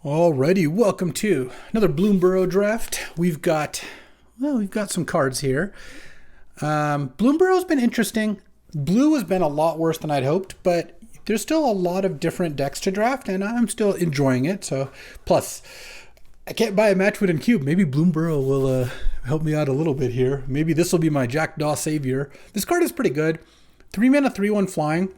Alrighty, welcome to another Bloomburrow draft. We've got some cards here. Bloomburrow's been interesting. Blue has been a lot worse than I'd hoped, but there's still a lot of different decks to draft, and I'm still enjoying it. So, plus, I can't buy a Matchwood and Cube. Maybe Bloomburrow will help me out a little bit here. Maybe this will be my Jackdaw savior. This card is pretty good. 3 mana, 3/1 flying.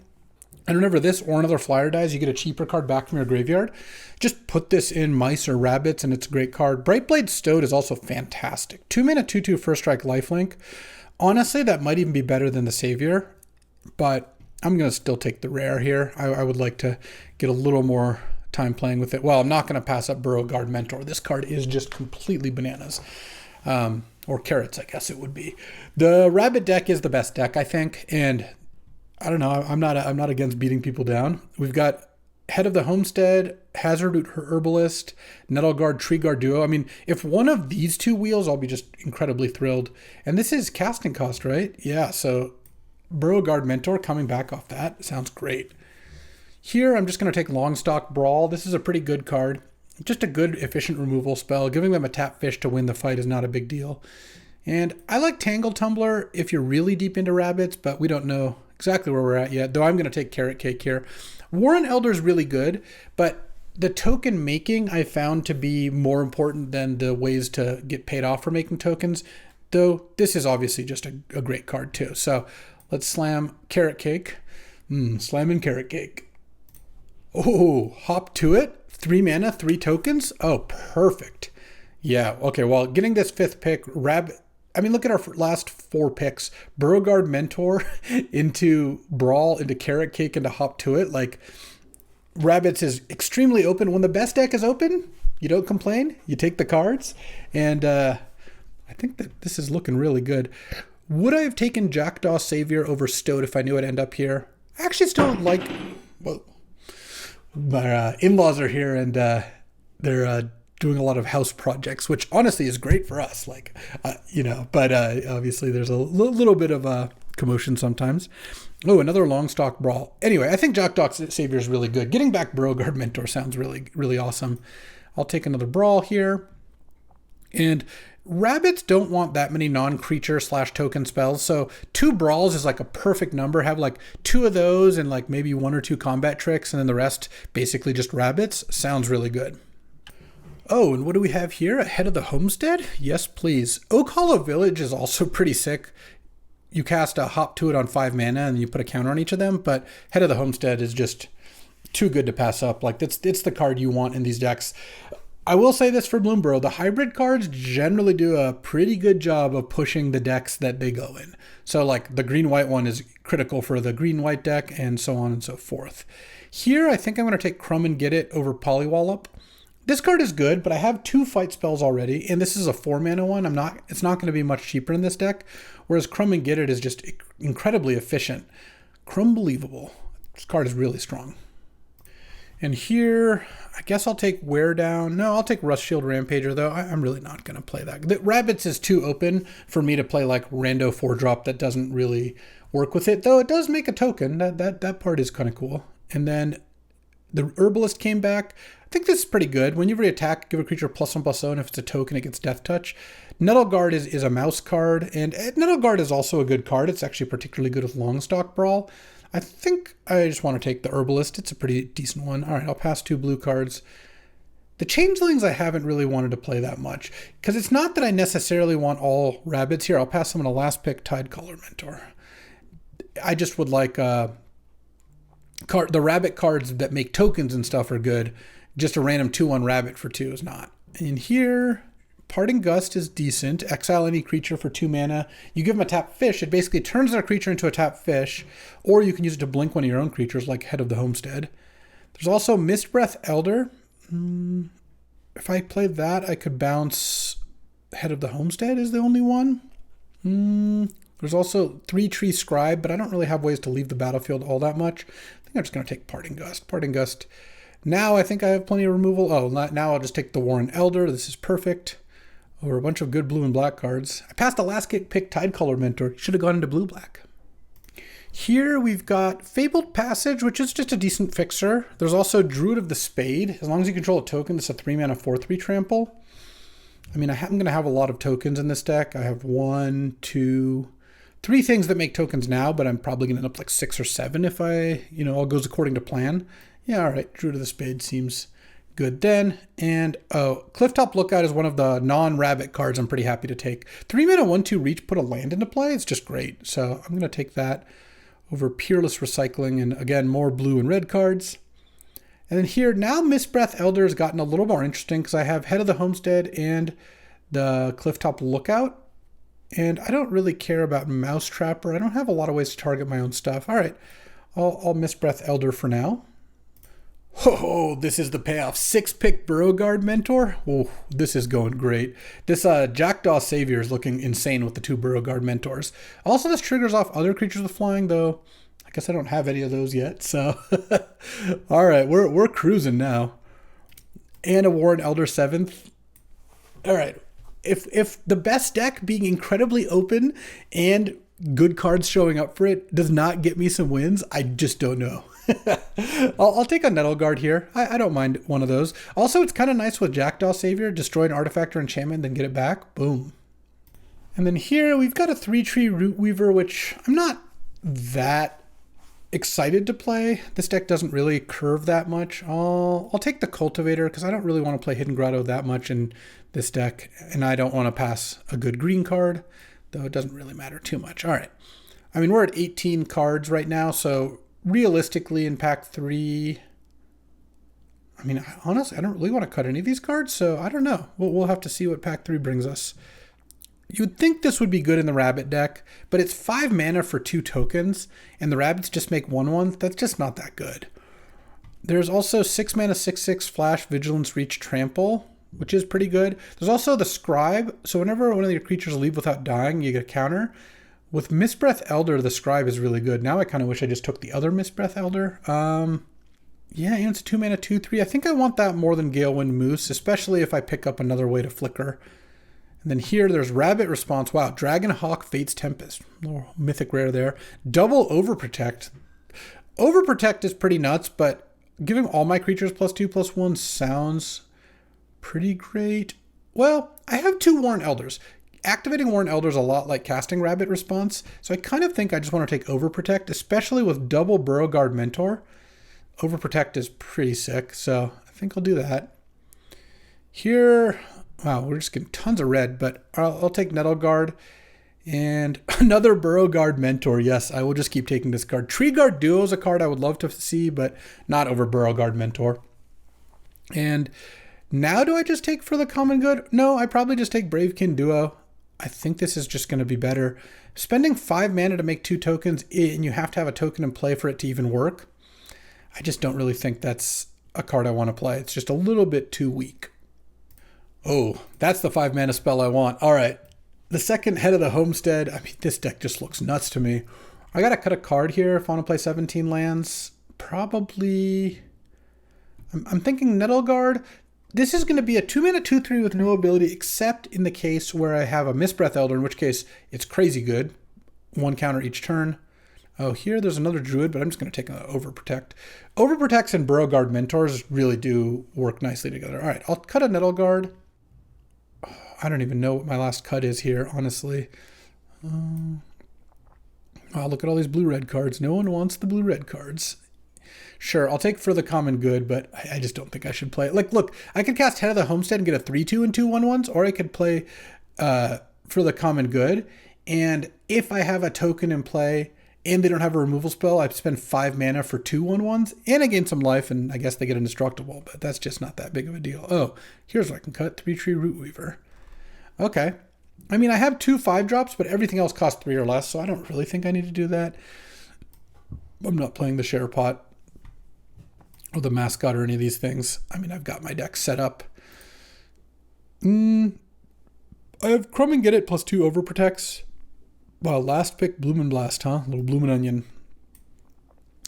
And whenever this or another flyer dies, you get a cheaper card back from your graveyard. Just put this in mice or rabbits, and it's a great card. Brightblade Stoat is also fantastic. 2 mana, 2/2 first strike lifelink. Honestly, that might even be better than the savior, but I'm going to still take the rare here. I would like to get a little more time playing with it. Well, I'm not going to pass up Burrowguard Mentor. This card is just completely bananas. Or carrots, I guess it would be. The rabbit deck is the best deck, I think, and I don't know. I'm not against beating people down. We've got Head of the Homestead, Hazard Herbalist, Nettleguard, Treeguard Duo. I mean, if one of these two wheels, I'll be just incredibly thrilled. And this is casting cost, right? Yeah, so Burrowguard Mentor coming back off that sounds great. Here, I'm just going to take Longstock Brawl. This is a pretty good card. Just a good, efficient removal spell. Giving them a tap fish to win the fight is not a big deal. And I like Tangle Tumbler if you're really deep into rabbits, but we don't know exactly where we're at yet, though I'm going to take Carrot Cake here. Warren Elder is really good, but the token making I found to be more important than the ways to get paid off for making tokens, though this is obviously just a great card too. So let's slam Carrot Cake. Slamming Carrot Cake. Oh, hop to it. 3 mana, 3 tokens. Oh, perfect. Yeah, okay, well, getting this 5th pick, look at our last 4 picks. Burrowguard Mentor into Brawl, into Carrot Cake, into Hop to It. Like, Rabbits is extremely open. When the best deck is open, you don't complain. You take the cards. And I think that this is looking really good. Would I have taken Jackdaw Savior over Stoat if I knew I'd end up here? I actually still like... Well, my in-laws are here, and they're... doing a lot of house projects, which honestly is great for us, but obviously there's a little bit of a commotion sometimes. Oh, another Longstock Brawl. Anyway, I think Jackdaw Savior is really good. Getting back Burrowguard Mentor sounds really, really awesome. I'll take another Brawl here. And rabbits don't want that many non-creature / token spells, so 2 Brawls is like a perfect number. Have like 2 of those and like maybe 1 or 2 combat tricks, and then the rest basically just rabbits. Sounds really good. Oh, and what do we have here? Ahead of the Homestead? Yes, please. Oak Hollow Village is also pretty sick. You cast a Hop to It on 5 mana and you put a counter on each of them, but Head of the Homestead is just too good to pass up. Like, it's the card you want in these decks. I will say this for Bloomburrow. The hybrid cards generally do a pretty good job of pushing the decks that they go in. So, like, the green-white one is critical for the green-white deck, and so on and so forth. Here, I think I'm going to take Crumb and Get It over Polywallop. This card is good, but I have 2 fight spells already, and this is a 4 mana one. It's not going to be much cheaper in this deck, whereas Crumb and Get It is just incredibly efficient. Crumbelievable. This card is really strong. And here, I guess I'll take Wear Down. No, I'll take Rust Shield Rampager, though. I'm really not going to play that. The Rabbits is too open for me to play like Rando 4-drop that doesn't really work with it, though it does make a token. That part is kind of cool. And then the Herbalist came back. I think this is pretty good. Whenever you attack, give a creature +1/+0, and if it's a token, it gets Death Touch. Nettleguard is a mouse card, and Nettleguard is also a good card. It's actually particularly good with Longstock Brawl. I think I just want to take the Herbalist. It's a pretty decent one. All right, I'll pass 2 blue cards. The Changelings I haven't really wanted to play that much, because it's not that I necessarily want all rabbits here. I'll pass them on a last pick, Tidecaller Mentor. I just would like... the rabbit cards that make tokens and stuff are good. Just a random 2/1 rabbit for 2 is not. And here, Parting Gust is decent. Exile any creature for 2 mana. You give them a tap fish. It basically turns their creature into a tap fish. Or you can use it to blink one of your own creatures, like Head of the Homestead. There's also Mistbreath Elder. If I played that, I could bounce Head of the Homestead is the only one. There's also 3 Tree Scribe, but I don't really have ways to leave the battlefield all that much. I think I'm just going to take Parting Gust. Parting Gust. Now I think I have plenty of removal. Oh, now I'll just take the Warren Elder. This is perfect. Over a bunch of good blue and black cards. I passed the last pick Tidecaller Mentor. Should have gone into blue-black. Here we've got Fabled Passage, which is just a decent fixer. There's also Druid of the Spade. As long as you control a token, it's a 3-mana 4/3 trample. I mean, I'm going to have a lot of tokens in this deck. I have 1, 2, 3 things that make tokens now, but I'm probably going to end up like 6 or 7 if all goes according to plan. Yeah, all right. Druid of the Spade seems good then. And Clifftop Lookout is one of the non-rabbit cards I'm pretty happy to take. 3-mana 1/2 reach, put a land into play. It's just great. So I'm going to take that over Peerless Recycling, and again, more blue and red cards. And then here, now Mistbreath Elder has gotten a little more interesting because I have Head of the Homestead and the Clifftop Lookout. And I don't really care about Mousetrapper. I don't have a lot of ways to target my own stuff. All right, I'll Mistbreath Elder for now. Oh, this is the payoff. 6-pick Burrowguard Mentor. Oh, this is going great. This Jackdaw Savior is looking insane with the 2 Burrowguard Mentors. Also, this triggers off other creatures with flying, though. I guess I don't have any of those yet, so. All right, we're cruising now. And a Warren Elder 7th. All right. If the best deck being incredibly open and good cards showing up for it does not get me some wins, I just don't know. I'll take a Nettleguard here. I don't mind one of those. Also, it's kind of nice with Jackdaw Savior. Destroy an artifact or enchantment, then get it back. Boom. And then here we've got a 3-tree Root Weaver, which I'm not that excited to play. This deck doesn't really curve that much. I'll take the Cultivator because I don't really want to play Hidden Grotto that much in this deck, and I don't want to pass a good green card, though it doesn't really matter too much. All right. I mean, we're at 18 cards right now, so realistically in pack 3, I mean, honestly, I don't really want to cut any of these cards, so I don't know. We'll have to see what pack 3 brings us. You would think this would be good in the Rabbit deck, but it's 5 mana for 2 tokens, and the Rabbits just make 1/1. That's just not that good. There's also 6 mana 6/6 Flash, Vigilance, Reach, Trample, which is pretty good. There's also the Scribe, so whenever one of your creatures leave without dying, you get a counter. With Mistbreath Elder, the Scribe is really good. Now I kind of wish I just took the other Mistbreath Elder. Yeah, and it's a 2-mana 2/3. I think I want that more than Galewind Moose, especially if I pick up another way to flicker. And then here, there's Rabbit Response. Wow, Dragonhawk, Fate's Tempest. Little mythic rare there. Double Overprotect. Overprotect is pretty nuts, but giving all my creatures +2/+1 sounds pretty great. Well, I have 2 Warren Elders. Activating Warren Elder is a lot like casting Rabbit Response, so I kind of think I just want to take Overprotect, especially with double Burrowguard Mentor. Overprotect is pretty sick, so I think I'll do that. Here, wow, we're just getting tons of red, but I'll take Nettleguard and another Burrowguard Mentor. Yes, I will just keep taking this card. Treeguard Duo is a card I would love to see, but not over Burrowguard Mentor. And now do I just take for the common good? No, I probably just take Bravekin Duo. I think this is just going to be better. Spending 5 mana to make 2 tokens, and you have to have a token in play for it to even work. I just don't really think that's a card I want to play. It's just a little bit too weak. Oh, that's the 5 mana spell I want. All right. The second Head of the Homestead. I mean, this deck just looks nuts to me. I got to cut a card here if I want to play 17 lands. Probably, I'm thinking Nettleguard. This is going to be a 2-mana 2/3 with no ability, except in the case where I have a Mistbreath Elder, in which case it's crazy good. 1 counter each turn. Oh, here there's another Druid, but I'm just going to take an Overprotect. Overprotects and Burrowguard Mentors really do work nicely together. All right, I'll cut a Nettleguard. Oh, I don't even know what my last cut is here, honestly. Wow, look at all these blue-red cards. No one wants the blue-red cards. Sure, I'll take for the common good, but I just don't think I should play it. Like, look, I could cast Head of the Homestead and get a 3/2 and 2 1/1s, or I could play for the common good. And if I have a token in play and they don't have a removal spell, I spend 5 mana for 2 1/1s, and I gain some life, and I guess they get indestructible, but that's just not that big of a deal. Oh, here's what I can cut. 3-tree Root Weaver. Okay. I mean, I have 2 5-drops, but everything else costs 3 or less, so I don't really think I need to do that. I'm not playing the Share Pot or the Mascot or any of these things. I mean, I've got my deck set up. I have Crumb and Get It +2 Overprotects. Well, last pick, Bloomin' Blast, huh? Little Bloomin' Onion.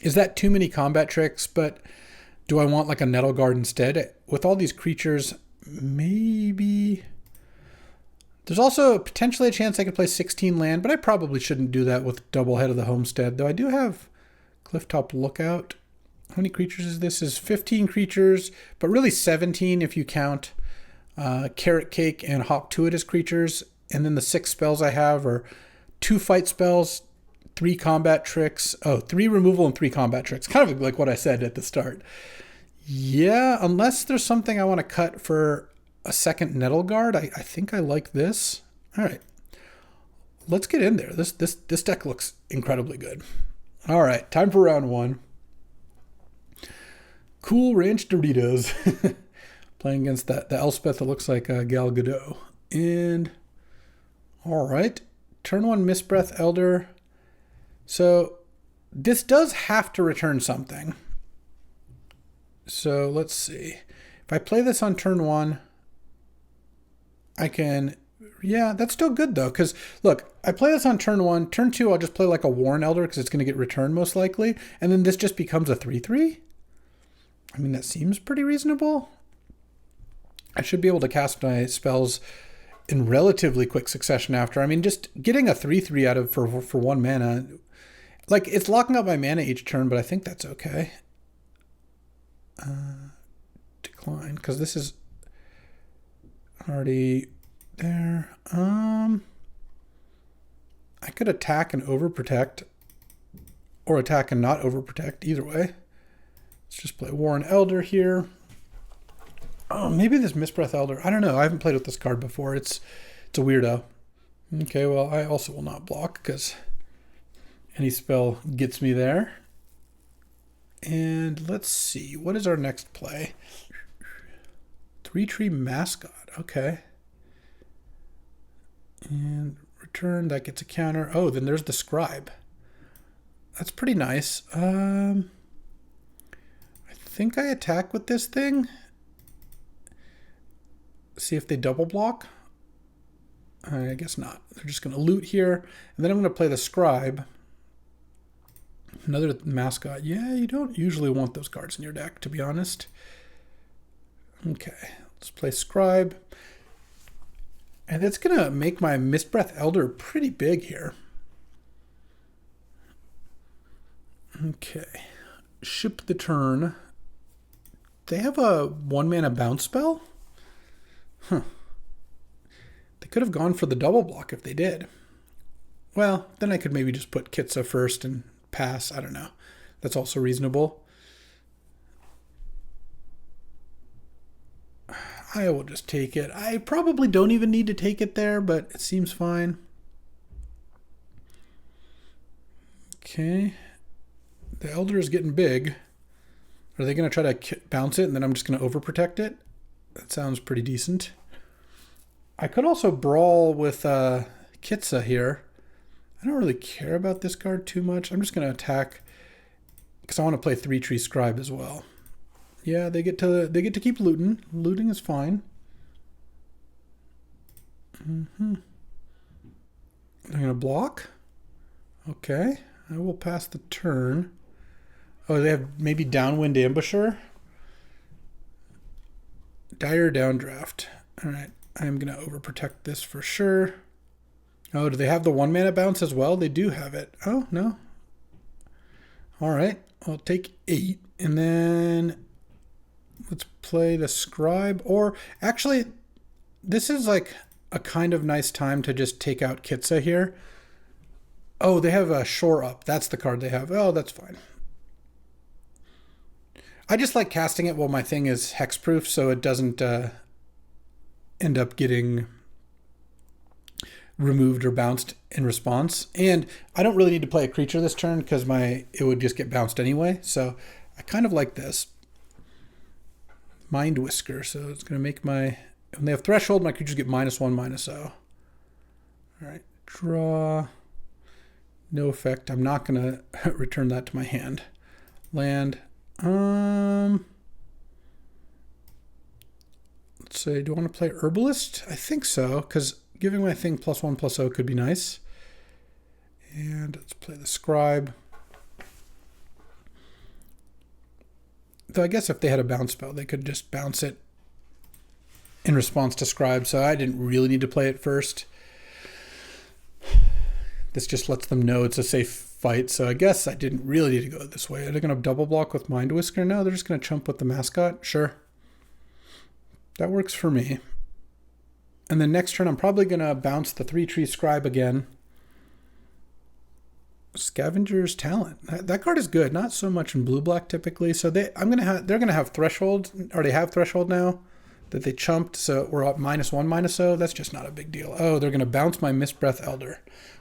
Is that too many combat tricks? But do I want like a Nettleguard instead? With all these creatures, maybe There's also potentially a chance I could play 16 land, but I probably shouldn't do that with double Head of the Homestead, though I do have Clifftop Lookout. How many creatures is this? Is 15 creatures, but really 17 if you count Carrot Cake and Hawk Tuit as creatures. And then the 6 spells I have are 2 fight spells, 3 combat tricks. 3 removal and 3 combat tricks. Kind of like what I said at the start. Yeah, unless there's something I want to cut for a second Nettle Guard, I think I like this. All right, let's get in there. This deck looks incredibly good. All right, time for round 1. Cool Ranch Doritos. Playing against the Elspeth that looks like Gal Gadot. And all right, turn 1 Mistbreath Elder. So this does have to return something. So let's see. If I play this on turn 1, I can, yeah, that's still good though. Because look, I play this on turn 1. Turn 2, I'll just play like a Worn Elder because it's going to get returned most likely. And then this just becomes a 3/3. I mean, that seems pretty reasonable. I should be able to cast my spells in relatively quick succession after. I mean, just getting a 3/3 out of for 1 mana, like it's locking up my mana each turn, but I think that's okay. Decline, because this is already there. I could attack and overprotect, or attack and not overprotect. Either way, let's just play Worn Elder here. Oh, maybe this Mistbreath Elder. I don't know. I haven't played with this card before. It's a weirdo. Okay, well, I also will not block because any spell gets me there. And let's see. What is our next play? 3-Tree Mascot. Okay. And return. That gets a counter. Oh, then there's the Scribe. That's pretty nice. I think I attack with this thing. See if they double block. I guess not. They're just going to loot here. And then I'm going to play the Scribe. Another Mascot. Yeah, you don't usually want those cards in your deck, to be honest. Okay, let's play Scribe. And it's going to make my Mistbreath Elder pretty big here. Okay. Ship the turn. They have a 1-mana bounce spell? Huh. They could have gone for the double block if they did. Well, then I could maybe just put Kitsa first and pass. I don't know. That's also reasonable. I will just take it. I probably don't even need to take it there, but it seems fine. Okay. The Elder is getting big. Are they going to try to bounce it and then I'm just going to overprotect it? That sounds pretty decent. I could also brawl with Kitsa here. I don't really care about this card too much. I'm just going to attack because I want to play 3-Tree Scribe as well. Yeah, they get to keep looting. Looting is fine. I'm going to block. Okay, I will pass the turn. Oh, they have maybe Downwind Ambusher. Dire Downdraft. All right, I'm going to overprotect this for sure. Oh, do they have the 1-mana bounce as well? They do have it. Oh, no. All right, I'll take 8. And then let's play the Scribe. Or actually, this is like a kind of nice time to just take out Kitsa here. Oh, they have a Shore Up. That's the card they have. Oh, that's fine. I just like casting it while my thing is hexproof so it doesn't end up getting removed or bounced in response. And I don't really need to play a creature this turn because it would just get bounced anyway. So I kind of like this. Mind Whisker. So it's going to make when they have Threshold, my creatures get -1/-0. All right, draw. No effect. I'm not going to return that to my hand. Land. Let's say, do I want to play Herbalist? I think so, because giving my thing +1/+0 could be nice. And let's play the Scribe. Though I guess if they had a bounce spell, they could just bounce it in response to Scribe, so I didn't really need to play it first. This just lets them know it's a safe fight, so I guess I didn't really need to go this way. Are they going to double block with Mind Whisker? No, they're just going to chump with the Mascot. Sure. That works for me. And then next turn, I'm probably going to bounce the 3-tree Scribe again. Scavenger's Talent. That card is good. Not so much in blue-black typically. So they're going to have Threshold, or they have Threshold now that they chumped. So we're up -1/-0. That's just not a big deal. Oh, they're going to bounce my Mistbreath Elder.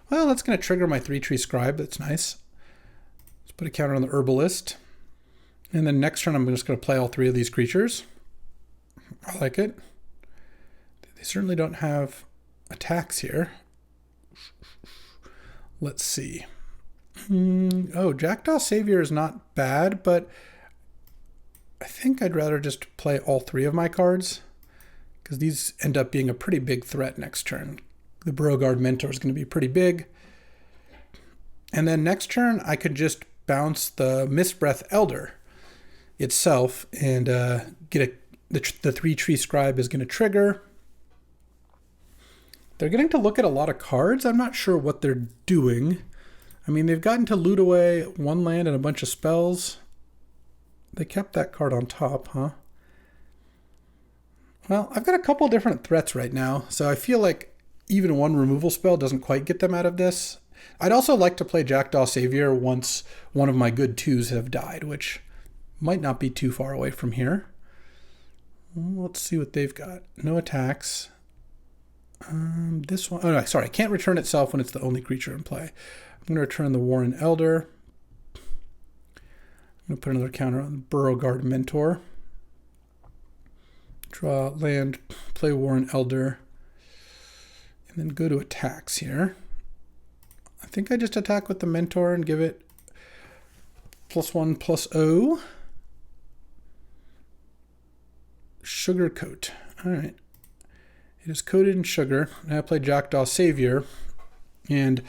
Well, that's going to trigger my 3-tree Scribe. That's nice. Let's put a counter on the Herbalist. And then next turn, I'm just going to play all 3 of these creatures. I like it. They certainly don't have attacks here. Let's see. Oh, Jackdaw Savior is not bad, but I think I'd rather just play all 3 of my cards because these end up being a pretty big threat next turn. The Burrowguard Mentor is going to be pretty big. And then next turn, I could just bounce the Mistbreath Elder itself and get the 3-tree Scribe is going to trigger. They're getting to look at a lot of cards. I'm not sure what they're doing. I mean, they've gotten to loot away 1 land and a bunch of spells. They kept that card on top, huh? Well, I've got a couple different threats right now, so I feel like even 1 removal spell doesn't quite get them out of this. I'd also like to play Jackdaw Savior once one of my good 2s have died, which might not be too far away from here. Let's see what they've got. No attacks. This one, oh no, sorry, can't return itself when it's the only creature in play. I'm going to return the Warren Elder. I'm going to put another counter on the Burrowguard Mentor. Draw land, play Warren Elder, and then go to attacks here. I think I just attack with the Mentor and give it +1/+0. Sugar Coat. All right. It is coated in sugar. Now I play Jackdaw Savior, and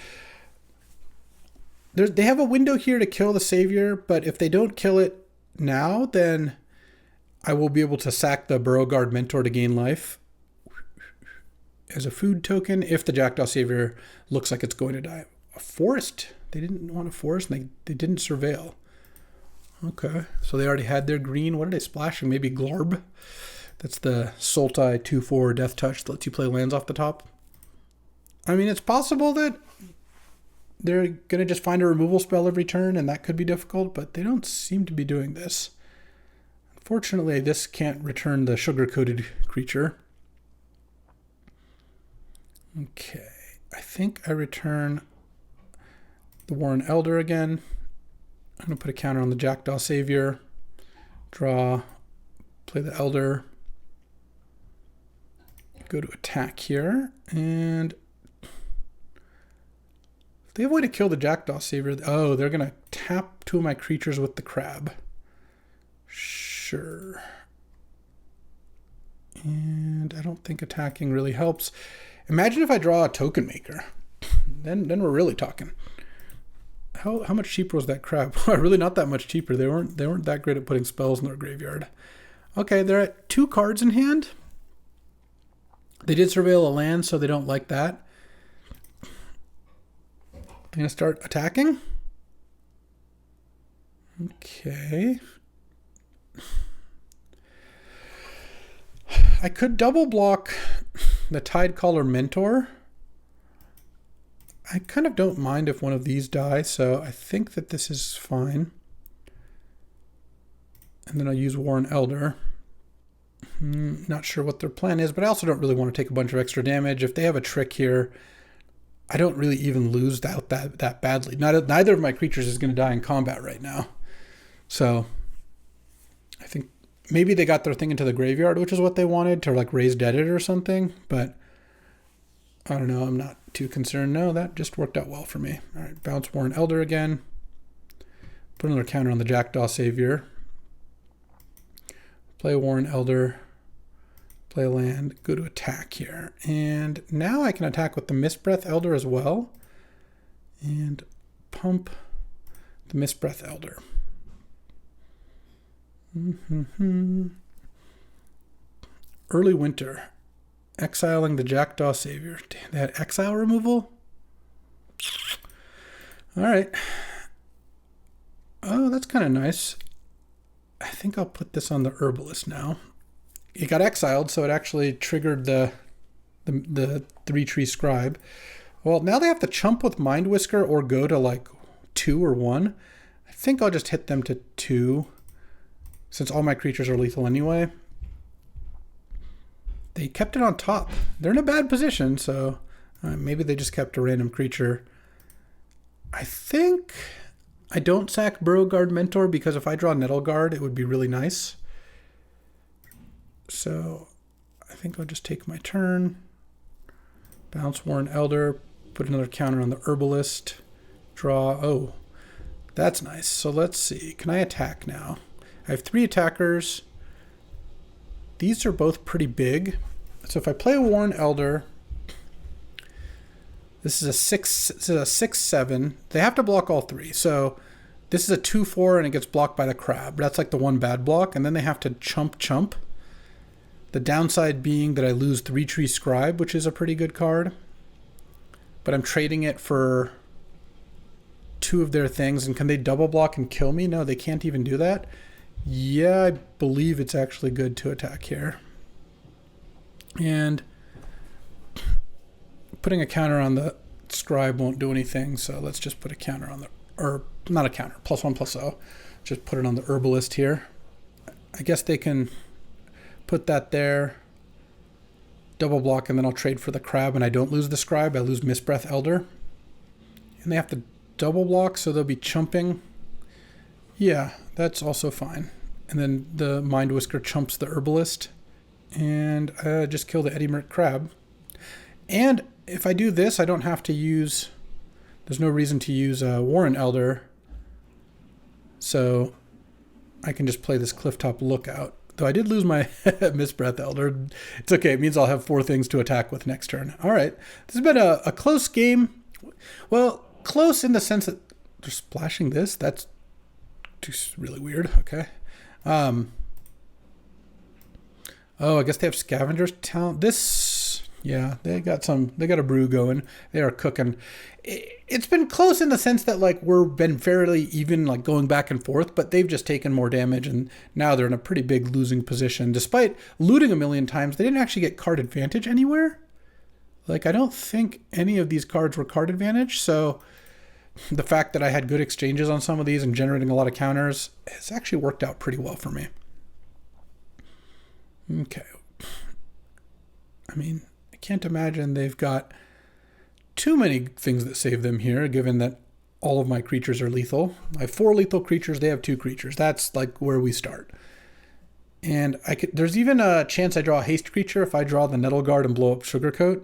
they have a window here to kill the Savior, but if they don't kill it now, then I will be able to sack the Burrowguard Mentor to gain life as a food token if the Jackdaw Savior looks like it's going to die. A forest. They didn't want a forest, and they didn't surveil. Okay, so they already had their green. What are they splashing? Maybe Glorb? That's the Sultai 2/4 Death Touch that lets you play lands off the top. I mean, it's possible that they're going to just find a removal spell every turn, and that could be difficult, but they don't seem to be doing this. Unfortunately, this can't return the sugar-coated creature. Okay, I think I return the Warren Elder again. I'm going to put a counter on the Jackdaw Savior. Draw, play the Elder. Go to attack here, and if they have a way to kill the Jackdaw Savior, oh, they're going to tap 2 of my creatures with the crab. Sure. And I don't think attacking really helps. Imagine if I draw a Token Maker. Then we're really talking. How much cheaper was that crab? Really not that much cheaper. They weren't that great at putting spells in their graveyard. Okay, they're at 2 cards in hand. They did surveil a land, so they don't like that. I'm going to start attacking. Okay. I could double block the Tidecaller Mentor. I kind of don't mind if one of these die, so I think that this is fine. And then I'll use Warren Elder. Not sure what their plan is, but I also don't really want to take a bunch of extra damage. If they have a trick here, I don't really even lose that badly. Neither of my creatures is going to die in combat right now. So I think maybe they got their thing into the graveyard, which is what they wanted, to like raise deaded or something, but I don't know. I'm not too concerned. No, that just worked out well for me. All right, bounce Warren Elder again. Put another counter on the Jackdaw Savior. Play Warren Elder. Play a land. Go to attack here. And now I can attack with the Mistbreath Elder as well. And pump the Mistbreath Elder. Early Winter. Exiling the Jackdaw Savior. Damn, they had exile removal? Alright. Oh, that's kind of nice. I think I'll put this on the Herbalist now. It got exiled, so it actually triggered the 3-tree Scribe. Well, now they have to chump with Mind Whisker or go to like 2 or 1. I think I'll just hit them to 2, since all my creatures are lethal anyway. They kept it on top. They're in a bad position, so maybe they just kept a random creature. I think I don't sack Burrowguard Mentor, because if I draw Nettleguard, it would be really nice. So I think I'll just take my turn. Bounce Warren Elder. Put another counter on the Herbalist. Draw. Oh, that's nice. So let's see. Can I attack now? I have 3 attackers. These are both pretty big. So if I play a Warren Elder, this is a 6/7. They have to block all 3. So this is a 2/4 and it gets blocked by the Crab. That's like the one bad block. And then they have to chump. The downside being that I lose 3-tree Scribe, which is a pretty good card. But I'm trading it for 2 of their things. And can they double block and kill me? No, they can't even do that. Yeah, I believe it's actually good to attack here. And putting a counter on the Scribe won't do anything, so let's just put a counter on the, or not a counter, +1/+0. Just put it on the Herbalist here. I guess they can put that there, double block, and then I'll trade for the Crab, and I don't lose the Scribe, I lose Mistbreath Elder. And they have to double block, so they'll be chumping. Yeah, that's also fine. And then the Mind Whisker chumps the Herbalist. And just kill the Eddie Merc Crab. And if I do this, I don't have to use... There's no reason to use Warren Elder. So I can just play this Clifftop Lookout. Though I did lose my Mistbreath Elder. It's okay. It means I'll have 4 things to attack with next turn. All right. This has been a close game. Well, close in the sense that they're splashing this. That's just really weird. Okay. Oh, I guess they have Scavenger's talent. Yeah, they got a brew going. They are cooking. It's been close in the sense that like we've been fairly even, like going back and forth, but they've just taken more damage and now they're in a pretty big losing position. Despite looting a million times, they didn't actually get card advantage anywhere. Like I don't think any of these cards were card advantage, so the fact that I had good exchanges on some of these and generating a lot of counters has actually worked out pretty well for me. Okay. I mean, I can't imagine they've got too many things that save them here, given that all of my creatures are lethal. I have 4 lethal creatures. They have 2 creatures. That's like where we start. And there's even a chance I draw a haste creature if I draw the Nettleguard and blow up Sugarcoat.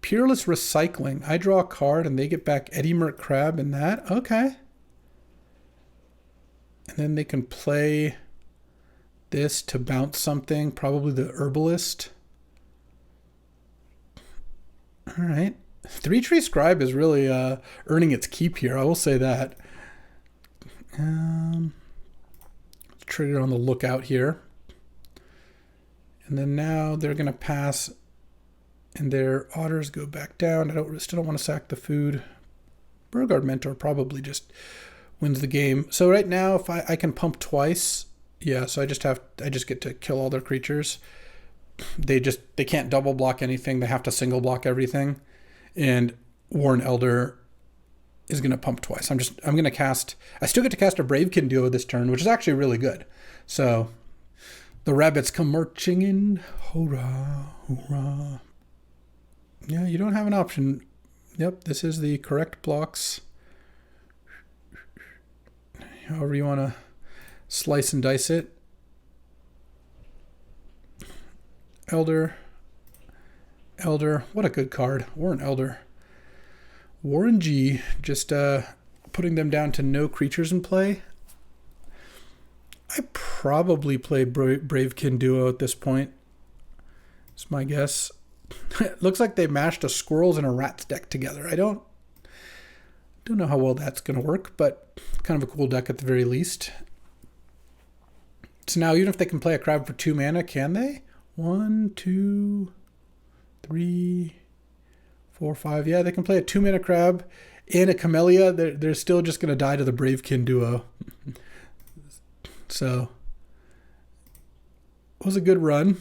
Peerless Recycling. I draw a card and they get back Eddie Merc Crab and that. Okay. And then they can play this to bounce something, probably the Herbalist. All right. 3-tree Scribe is really earning its keep here. I will say that. Trigger on the Lookout here. And then now they're going to pass and their otters go back down. Still don't want to sack the food. Burrowguard Mentor probably just wins the game. So right now, if I can pump twice, yeah. So I just get to kill all their creatures. They can't double block anything. They have to single block everything. And Warren Elder is going to pump twice. I'm going to cast. I still get to cast a Bravekin Duo this turn, which is actually really good. So the rabbits come marching in. Hurrah, hurrah. Yeah, you don't have an option. Yep, this is the correct blocks. However you want to slice and dice it. Elder. What a good card. Warren Elder. Warren G. Just putting them down to no creatures in play. I probably play Bravekin Duo at this point. It's my guess. It looks like they mashed a squirrels and a rats deck together. I don't know how well that's going to work, but kind of a cool deck at the very least. So now even if they can play a crab for 2 mana, can they? 1, 2, 3, 4, 5. Yeah, they can play a 2-mana crab and a Camellia. They're still just going to die to the Bravekin duo. So, it was a good run.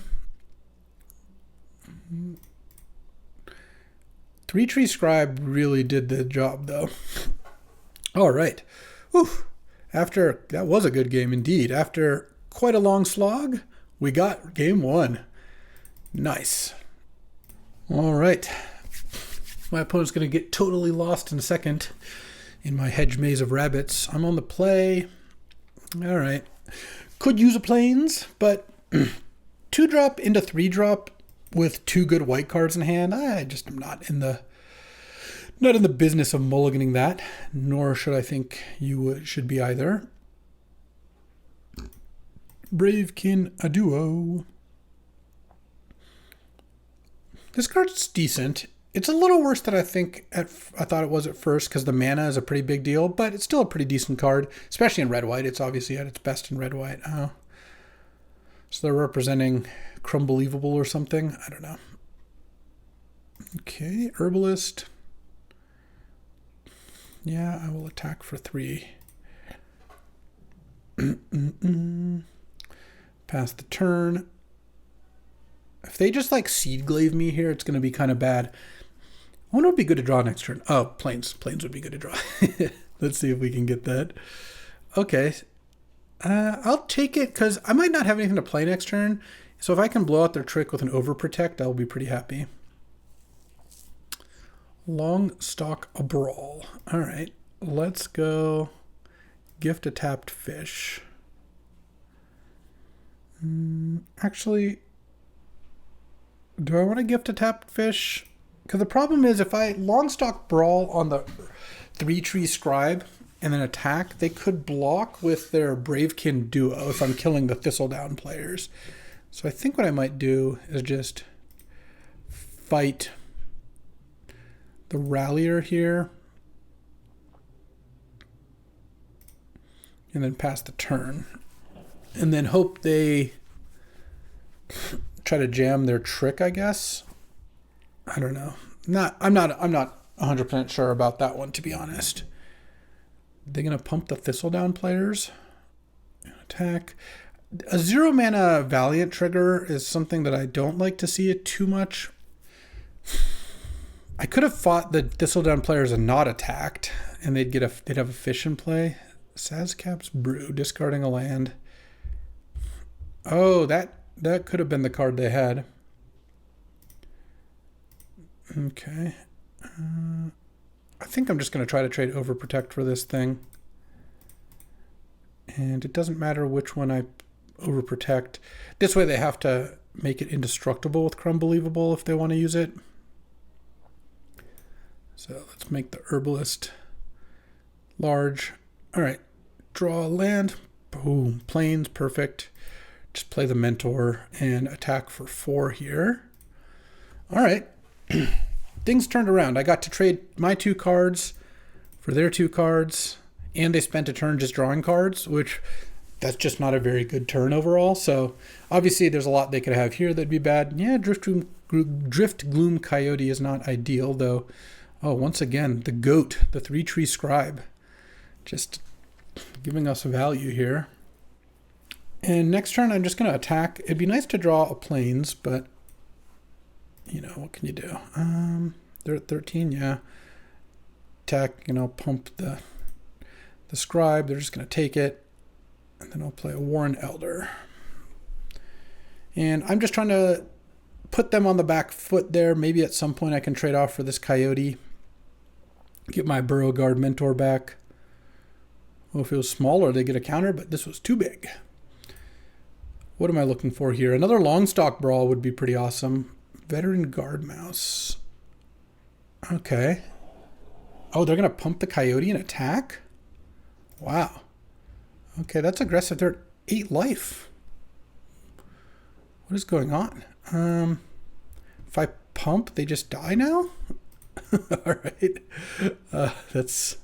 3-Tree Scribe really did the job, though. All right. Whew. That was a good game indeed. After quite a long slog, we got game 1. Nice. All right. My opponent's going to get totally lost in a second in my hedge maze of rabbits. I'm on the play. All right. Could use a plains, but 2-drop into 3-drop with 2 good white cards in hand, I just am not in the business of mulliganing that, nor should I think you should be either. Bravekin a duo. This card's decent. It's a little worse than I thought it was at first because the mana is a pretty big deal, but it's still a pretty decent card, especially in red-white. It's obviously at its best in red-white. Oh. So they're representing Crumbelievable or something. I don't know. Okay, Herbalist. Yeah, I will attack for 3. Pass the turn. If they just like Seed Glaive me here, it's going to be kind of bad. I wonder what would be good to draw next turn. Oh, Plains. Plains would be good to draw. Let's see if we can get that. Okay. I'll take it because I might not have anything to play next turn. So if I can blow out their trick with an Overprotect, I'll be pretty happy. Long Stock a Brawl. All right. Let's go gift a tapped fish. Actually, do I want to gift a tapped fish? Because the problem is if I Longstock Brawl on the 3-Tree Scribe and then attack, they could block with their Bravekin duo if I'm killing the Thistledown players. So I think what I might do is just fight the Rallier here and then pass the turn and then hope they try to jam their trick, I guess. I don't know. I'm not 100% sure about that one, to be honest. They're going to pump the Thistledown players. Attack. A 0-mana Valiant trigger is something that I don't like to see it too much. I could have fought the Thistledown players and not attacked, and they'd have a fish in play. Sazcap's Brew, discarding a land. Oh, that could have been the card they had. Okay. I think I'm just going to try to trade Overprotect for this thing. And it doesn't matter which one I Overprotect. This way they have to make it indestructible with Crumbelievable if they want to use it. So let's make the Herbalist large. All right. Draw a land. Boom. Plains. Perfect. Just play the Mentor and attack for 4 here. All right. Things turned around. I got to trade my 2 cards for their 2 cards, and they spent a turn just drawing cards, which that's just not a very good turn overall. So obviously there's a lot they could have here that'd be bad. Yeah, Drift Gloom Coyote is not ideal, though. Oh, once again, the GOAT, the 3-Tree Scribe, just giving us value here. And next turn, I'm just going to attack. It'd be nice to draw a Plains, but you know, what can you do? They're at 13, yeah. Attack, pump the Scribe. They're just going to take it. And then I'll play a Warren Elder. And I'm just trying to put them on the back foot there. Maybe at some point I can trade off for this Coyote. Get my Burrowguard Mentor back. Well, if it was smaller, they get a counter, but this was too big. What am I looking for here? Another Longstock Brawl would be pretty awesome. Veteran Guard Mouse. Okay. Oh, they're going to pump the Coyote and attack? Wow. Okay, that's aggressive. They're at 8 life. What is going on? If I pump, they just die now? All right. That's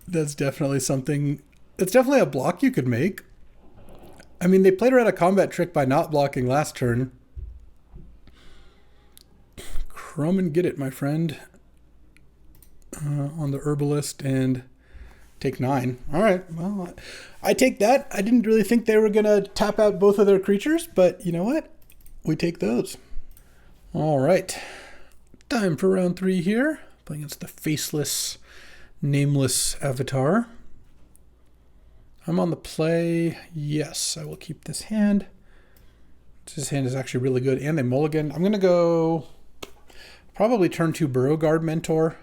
definitely something. It's definitely a block you could make. I mean, they played around a combat trick by not blocking last turn. Crumb and get it, my friend. On the herbalist and take 9. All right, well, I take that. I didn't really think they were going to tap out both of their creatures, but you know what? We take those. All right, time for round 3 here. Playing against the faceless, nameless avatar. I'm on the play. Yes, I will keep this hand. This hand is actually really good, and they mulligan. I'm going to go probably turn 2 Burrowguard Mentor.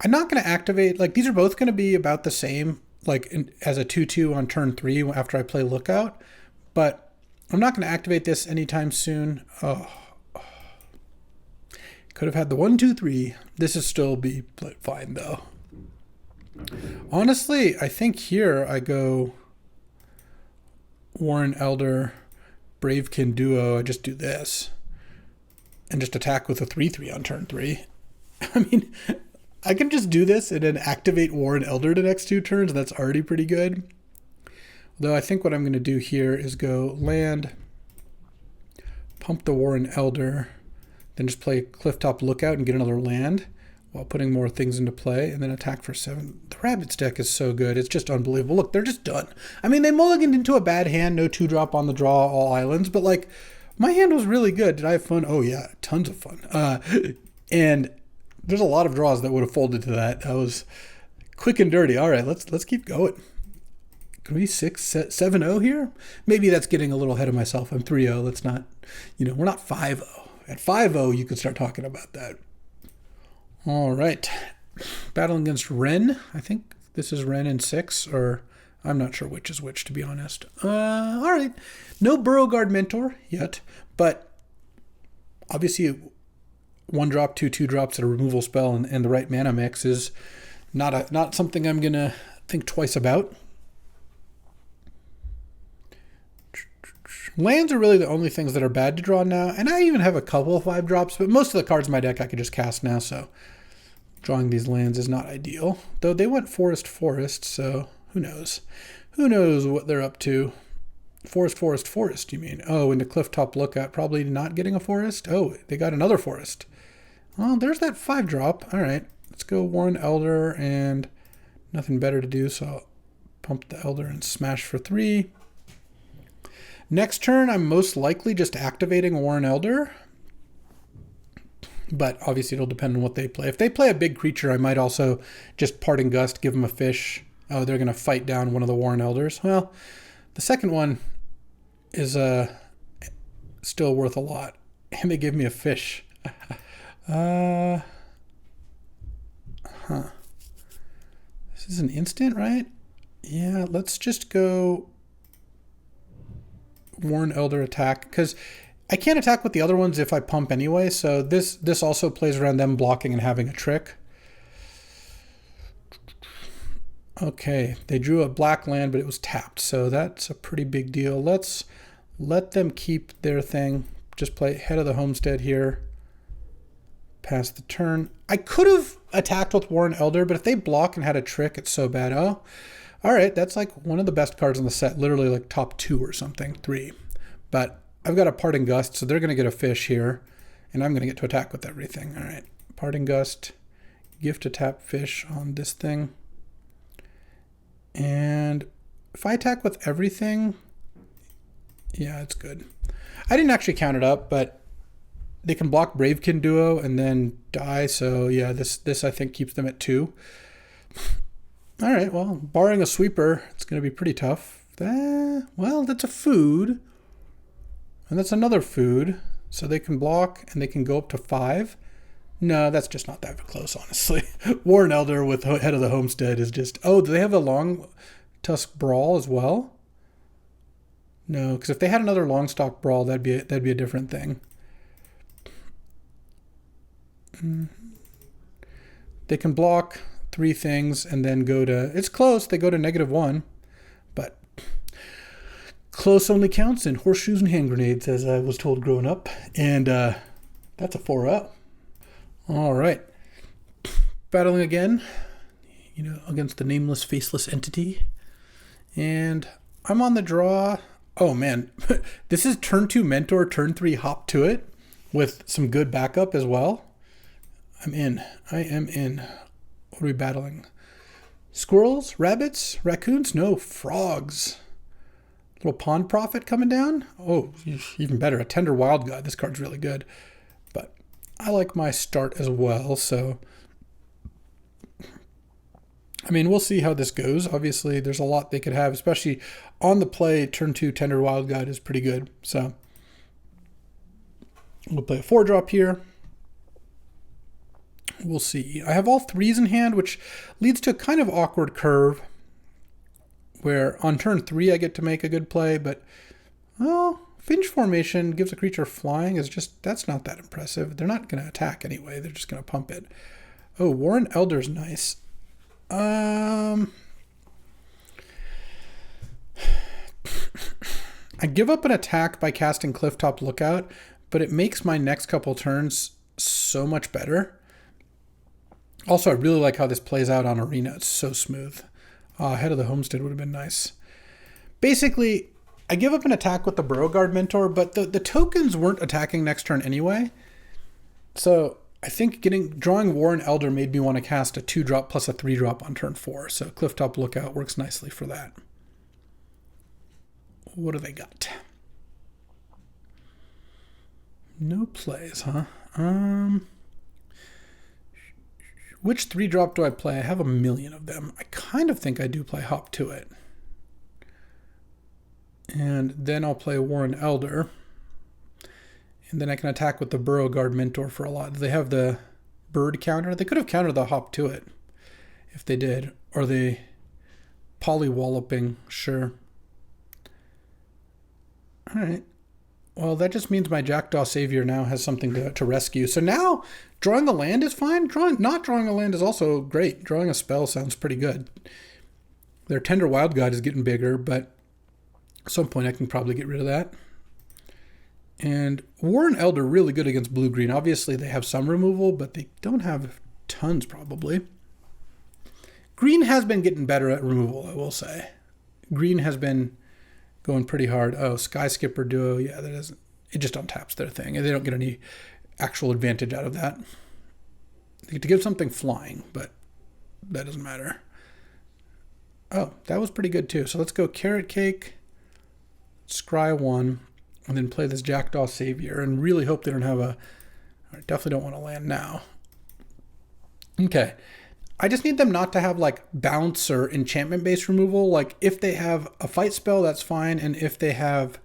I'm not going to activate, like, these are both going to be about the same, like, as a 2/2 on turn 3 after I play Lookout, but I'm not going to activate this anytime soon. Oh. Could have had the 1, 2, 3. This is still be fine, though. Honestly, I think here I go Warren Elder, Bravekin Duo. I just do this and just attack with a 3/3 on turn 3. I mean, I can just do this and then activate Warren Elder the next 2 turns. And that's already pretty good. Though I think what I'm going to do here is go land, pump the Warren Elder, then just play Clifftop Lookout and get another land while putting more things into play, and then attack for 7. The Rabbits deck is so good. It's just unbelievable. Look, they're just done. I mean, they mulliganed into a bad hand, no 2-drop on the draw, all islands, but like, my hand was really good. Did I have fun? Oh yeah, tons of fun. And there's a lot of draws that would have folded to that. That was quick and dirty. All right, let's keep going. Can we 7-0 here? Maybe that's getting a little ahead of myself. I'm 3-0. Let's not, we're not 5-0. At 5-0, you could start talking about that. All right. Battling against Ren. I think this is Ren in 6, or I'm not sure which is which, to be honest. All right. No Burrowguard Mentor yet, but obviously 1-drop, 2-2-drops at a removal spell and the right mana mix is not something I'm going to think twice about. Lands are really the only things that are bad to draw now, and I even have a couple of 5-drops, but most of the cards in my deck I could just cast now, so drawing these lands is not ideal. Though they went forest, so who knows? Who knows what they're up to? Forest, you mean? Oh, into Clifftop Lookout, probably not getting a forest? Oh, they got another forest. Well, there's that 5-drop. All right, let's go Warren Elder, and nothing better to do, so I'll pump the Elder and smash for 3. Next turn, I'm most likely just activating Warren Elder, but obviously it'll depend on what they play. If they play a big creature, I might also just Parting Gust, give them a fish. Oh, they're going to fight down one of the Warren Elders. Well, the second one is still worth a lot, and they give me a fish. This is an instant, right? Yeah, let's just go Warren Elder attack, because I can't attack with the other ones if I pump anyway, so this also plays around them blocking and having a trick. Okay, they drew a black land, but it was tapped, so that's a pretty big deal. Let's let them keep their thing. Just play Head of the Homestead here. Pass the turn. I could have attacked with Warren Elder, but if they block and had a trick, it's so bad. Oh, all right, that's like one of the best cards in the set, literally like top 2 or something, 3. But I've got a Parting Gust, so they're going to get a fish here, and I'm going to get to attack with everything. All right, Parting Gust, gift to tap fish on this thing. And if I attack with everything, yeah, it's good. I didn't actually count it up, but they can block Bravekin Duo and then die, so yeah, this I think keeps them at 2. All right, well, barring a sweeper, it's going to be pretty tough. Well, that's a food. And that's another food. So they can block and they can go up to 5. No, that's just not that close, honestly. Warren Elder with Head of the Homestead is just... Oh, do they have a Long Tusk Brawl as well? No, because if they had another Longstock Brawl, that'd be a different thing. They can block 3 things and then go to... It's close. They go to -1. But close only counts in horseshoes and hand grenades, as I was told growing up. And that's a 4-0. All right. Battling again, against the nameless, faceless entity. And I'm on the draw. Oh man, this is turn 2 mentor, turn 3 hop to it with some good backup as well. I'm in. I am in. What are we battling? Squirrels? Rabbits? Raccoons? No, frogs. Little pond prophet coming down. Oh, even better. A tender wild god. This card's really good. But I like my start as well, so... I mean, we'll see how this goes. Obviously, there's a lot they could have, especially on the play. Turn 2 Tender Wild God is pretty good. So we'll play a 4-drop here. We'll see. I have all 3s in hand, which leads to a kind of awkward curve where on turn 3 I get to make a good play, but, well, Finch formation gives a creature flying is just, that's not that impressive. They're not going to attack anyway. They're just going to pump it. Oh, Warren Elder's nice. I give up an attack by casting Clifftop Lookout, but it makes my next couple turns so much better. Also, I really like how this plays out on Arena. It's so smooth. Head of the Homestead would have been nice. Basically, I give up an attack with the Burrowguard Mentor, but the tokens weren't attacking next turn anyway. So I think drawing Warren Elder made me want to cast a 2-drop plus a 3-drop on turn 4. So Clifftop Lookout works nicely for that. What do they got? No plays, huh? Which 3-drop do I play? I have a million of them. I kind of think I do play Hop to it. And then I'll play Warren Elder. And then I can attack with the Burrowguard Mentor for a lot. Do they have the bird counter? They could have countered the Hop to it if they did. Or the Polywalloping, sure. All right. Well, that just means my Jackdaw Savior now has something to rescue. So now drawing a land is fine. Not drawing a land is also great. Drawing a spell sounds pretty good. Their Tender Wild God is getting bigger, but at some point I can probably get rid of that. And Warren Elder really good against blue-green. Obviously they have some removal, but they don't have tons probably. Green has been getting better at removal, I will say. Green has been going pretty hard. Oh, Sky Skipper Duo. Yeah, it just untaps their thing. And they don't get any actual advantage out of that. They get to give something flying, but that doesn't matter. Oh, that was pretty good too. So let's go Carrot Cake, Scry 1, and then play this Jackdaw Savior and really hope they don't have I definitely don't want to land now. Okay. I just need them not to have like bounce or enchantment-based removal. Like if they have a fight spell, that's fine. And if they have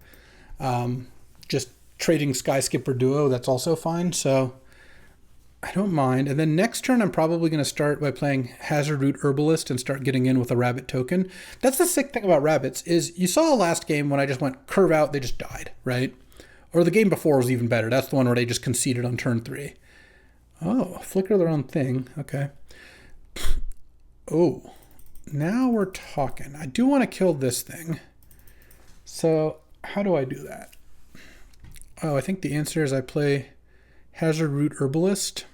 just trading Sky Skipper Duo, that's also fine. So I don't mind. And then next turn, I'm probably going to start by playing Hazard Root Herbalist and start getting in with a rabbit token. That's the sick thing about rabbits is you saw last game when I just went curve out, they just died, right? Or the game before was even better. That's the one where they just conceded on turn 3. Oh, flicker their own thing. Okay. Oh, now we're talking. I do want to kill this thing. So how do I do that? Oh, I think the answer is I play Hazard Root Herbalist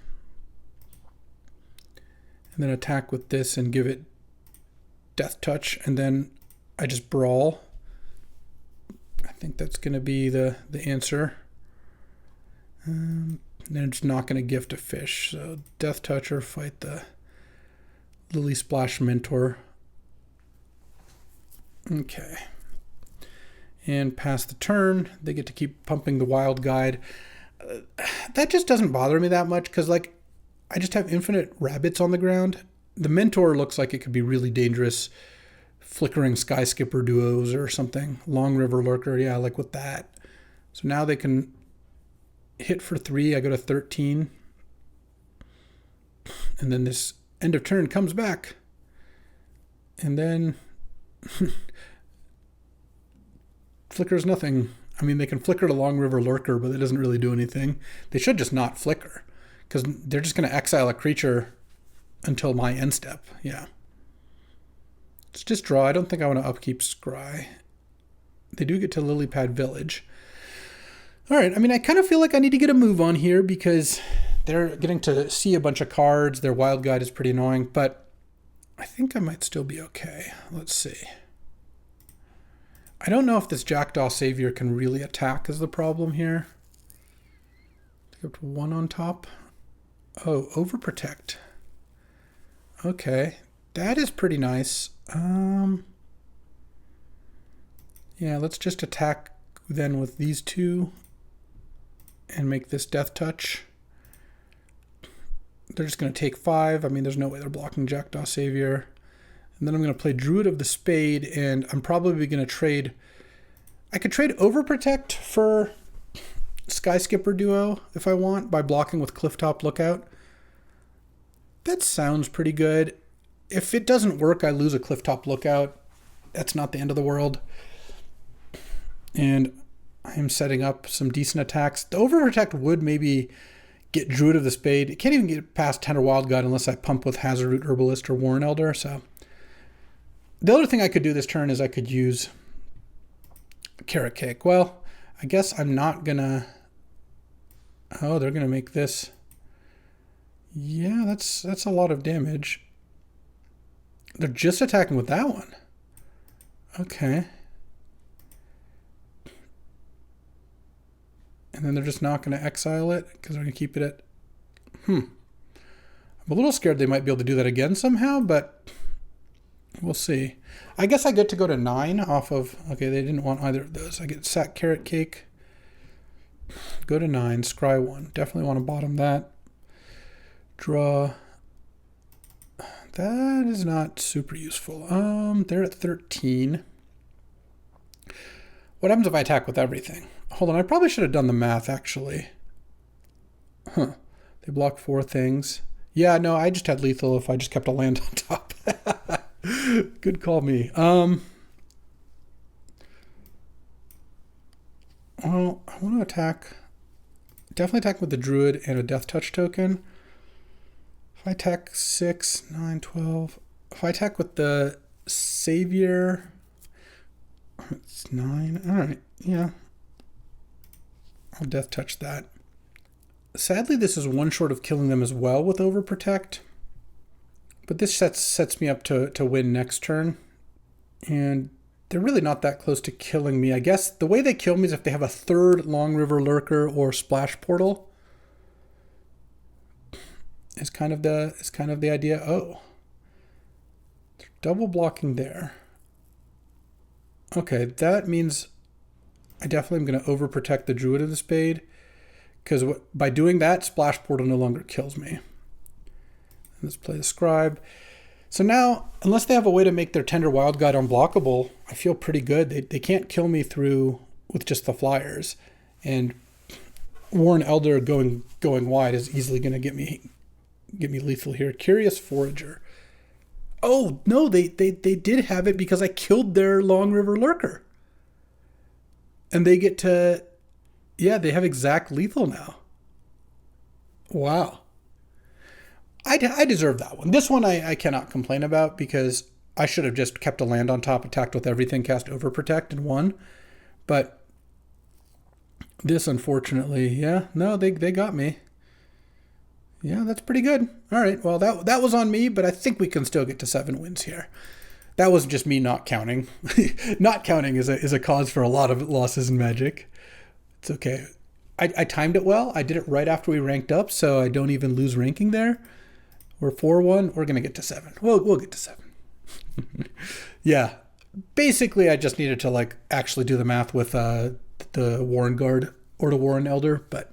and then attack with this and give it Death Touch, and then I just brawl. I think that's going to be the answer. Then I'm just not going to gift a fish. So Death Touch or fight the Lily Splash Mentor. Okay. And pass the turn. They get to keep pumping the Wild Guide. That just doesn't bother me that much because, like, I just have infinite rabbits on the ground. The Mentor looks like it could be really dangerous. Flickering Sky Skipper Duos or something. Long River Lurker, yeah, like with that. So now they can hit for 3. I go to 13. And then this end of turn comes back. And then flickers nothing. I mean, they can flicker to Long River Lurker, but it doesn't really do anything. They should just not flicker because they're just going to exile a creature until my end step. Yeah. Let's just draw. I don't think I want to upkeep Scry. They do get to Lilypad Village. All right. I mean, I kind of feel like I need to get a move on here because they're getting to see a bunch of cards. Their Wild Guide is pretty annoying, but I think I might still be okay. Let's see. I don't know if this Jackdaw Savior can really attack is the problem here. Up to 1 on top. Oh, Overprotect. Okay, that is pretty nice. Yeah, let's just attack then with these two and make this Death Touch. They're just going to take 5. I mean, there's no way they're blocking Jackdaw Savior. And then I'm going to play Druid of the Spade, and I'm probably going to trade... I could trade Overprotect for Sky Skipper Duo if I want by blocking with Clifftop Lookout. That sounds pretty good. If it doesn't work, I lose a Clifftop Lookout. That's not the end of the world. And I am setting up some decent attacks. The Overprotect would maybe get Druid of the Spade. It can't even get past Tender Wild God unless I pump with Hazard Root Herbalist or Warren Elder. So the other thing I could do this turn is I could use Carrot Cake. Well, I guess I'm not gonna... Oh, they're gonna make this... Yeah, that's a lot of damage. They're just attacking with that one. Okay. And then they're just not going to exile it because they're going to keep it at... I'm a little scared they might be able to do that again somehow, but we'll see. I guess I get to go to 9 off of... Okay, they didn't want either of those. I get Sack Carrot Cake. Go to 9, scry 1. Definitely want to bottom that. Draw. That is not super useful. They're at 13. What happens if I attack with everything? Hold on, I probably should have done the math, actually. They block 4 things. Yeah, no, I just had lethal if I just kept a land on top. Good call me. Well, I want to attack... Definitely attack with the Druid and a Death Touch token. If I attack 6, 9, 12... If I attack with the Savior... It's 9. Alright, yeah. I'll Death Touch that. Sadly, this is one short of killing them as well with Overprotect. But this sets me up to win next turn. And they're really not that close to killing me. I guess the way they kill me is if they have a 3rd Long River Lurker or Splash Portal. Is kind of the idea. Oh. They're double blocking there. Okay, that means I definitely am going to overprotect the Druid of the Spade, because by doing that, Splash Portal no longer kills me. Let's play the Scribe. So now, unless they have a way to make their Tender Wild God unblockable, I feel pretty good. They can't kill me through with just the flyers, and Warren Elder going wide is easily going to get me lethal here. Curious Forager. Oh, no, they did have it because I killed their Long River Lurker. And they get to... Yeah, they have exact lethal now. Wow. I deserve that one. This one I cannot complain about because I should have just kept a land on top, attacked with everything, cast Overprotect, and won. But this, unfortunately, yeah, no, they got me. Yeah, that's pretty good. All right, well, that was on me, but I think we can still get to 7 wins here. That was just me not counting. Not counting is a cause for a lot of losses in Magic. It's okay. I timed it well. I did it right after we ranked up, so I don't even lose ranking there. We're 4-1. We're going to get to 7. We'll get to 7. Yeah. Basically, I just needed to actually do the math with the Warren Guard or the Warren Elder, but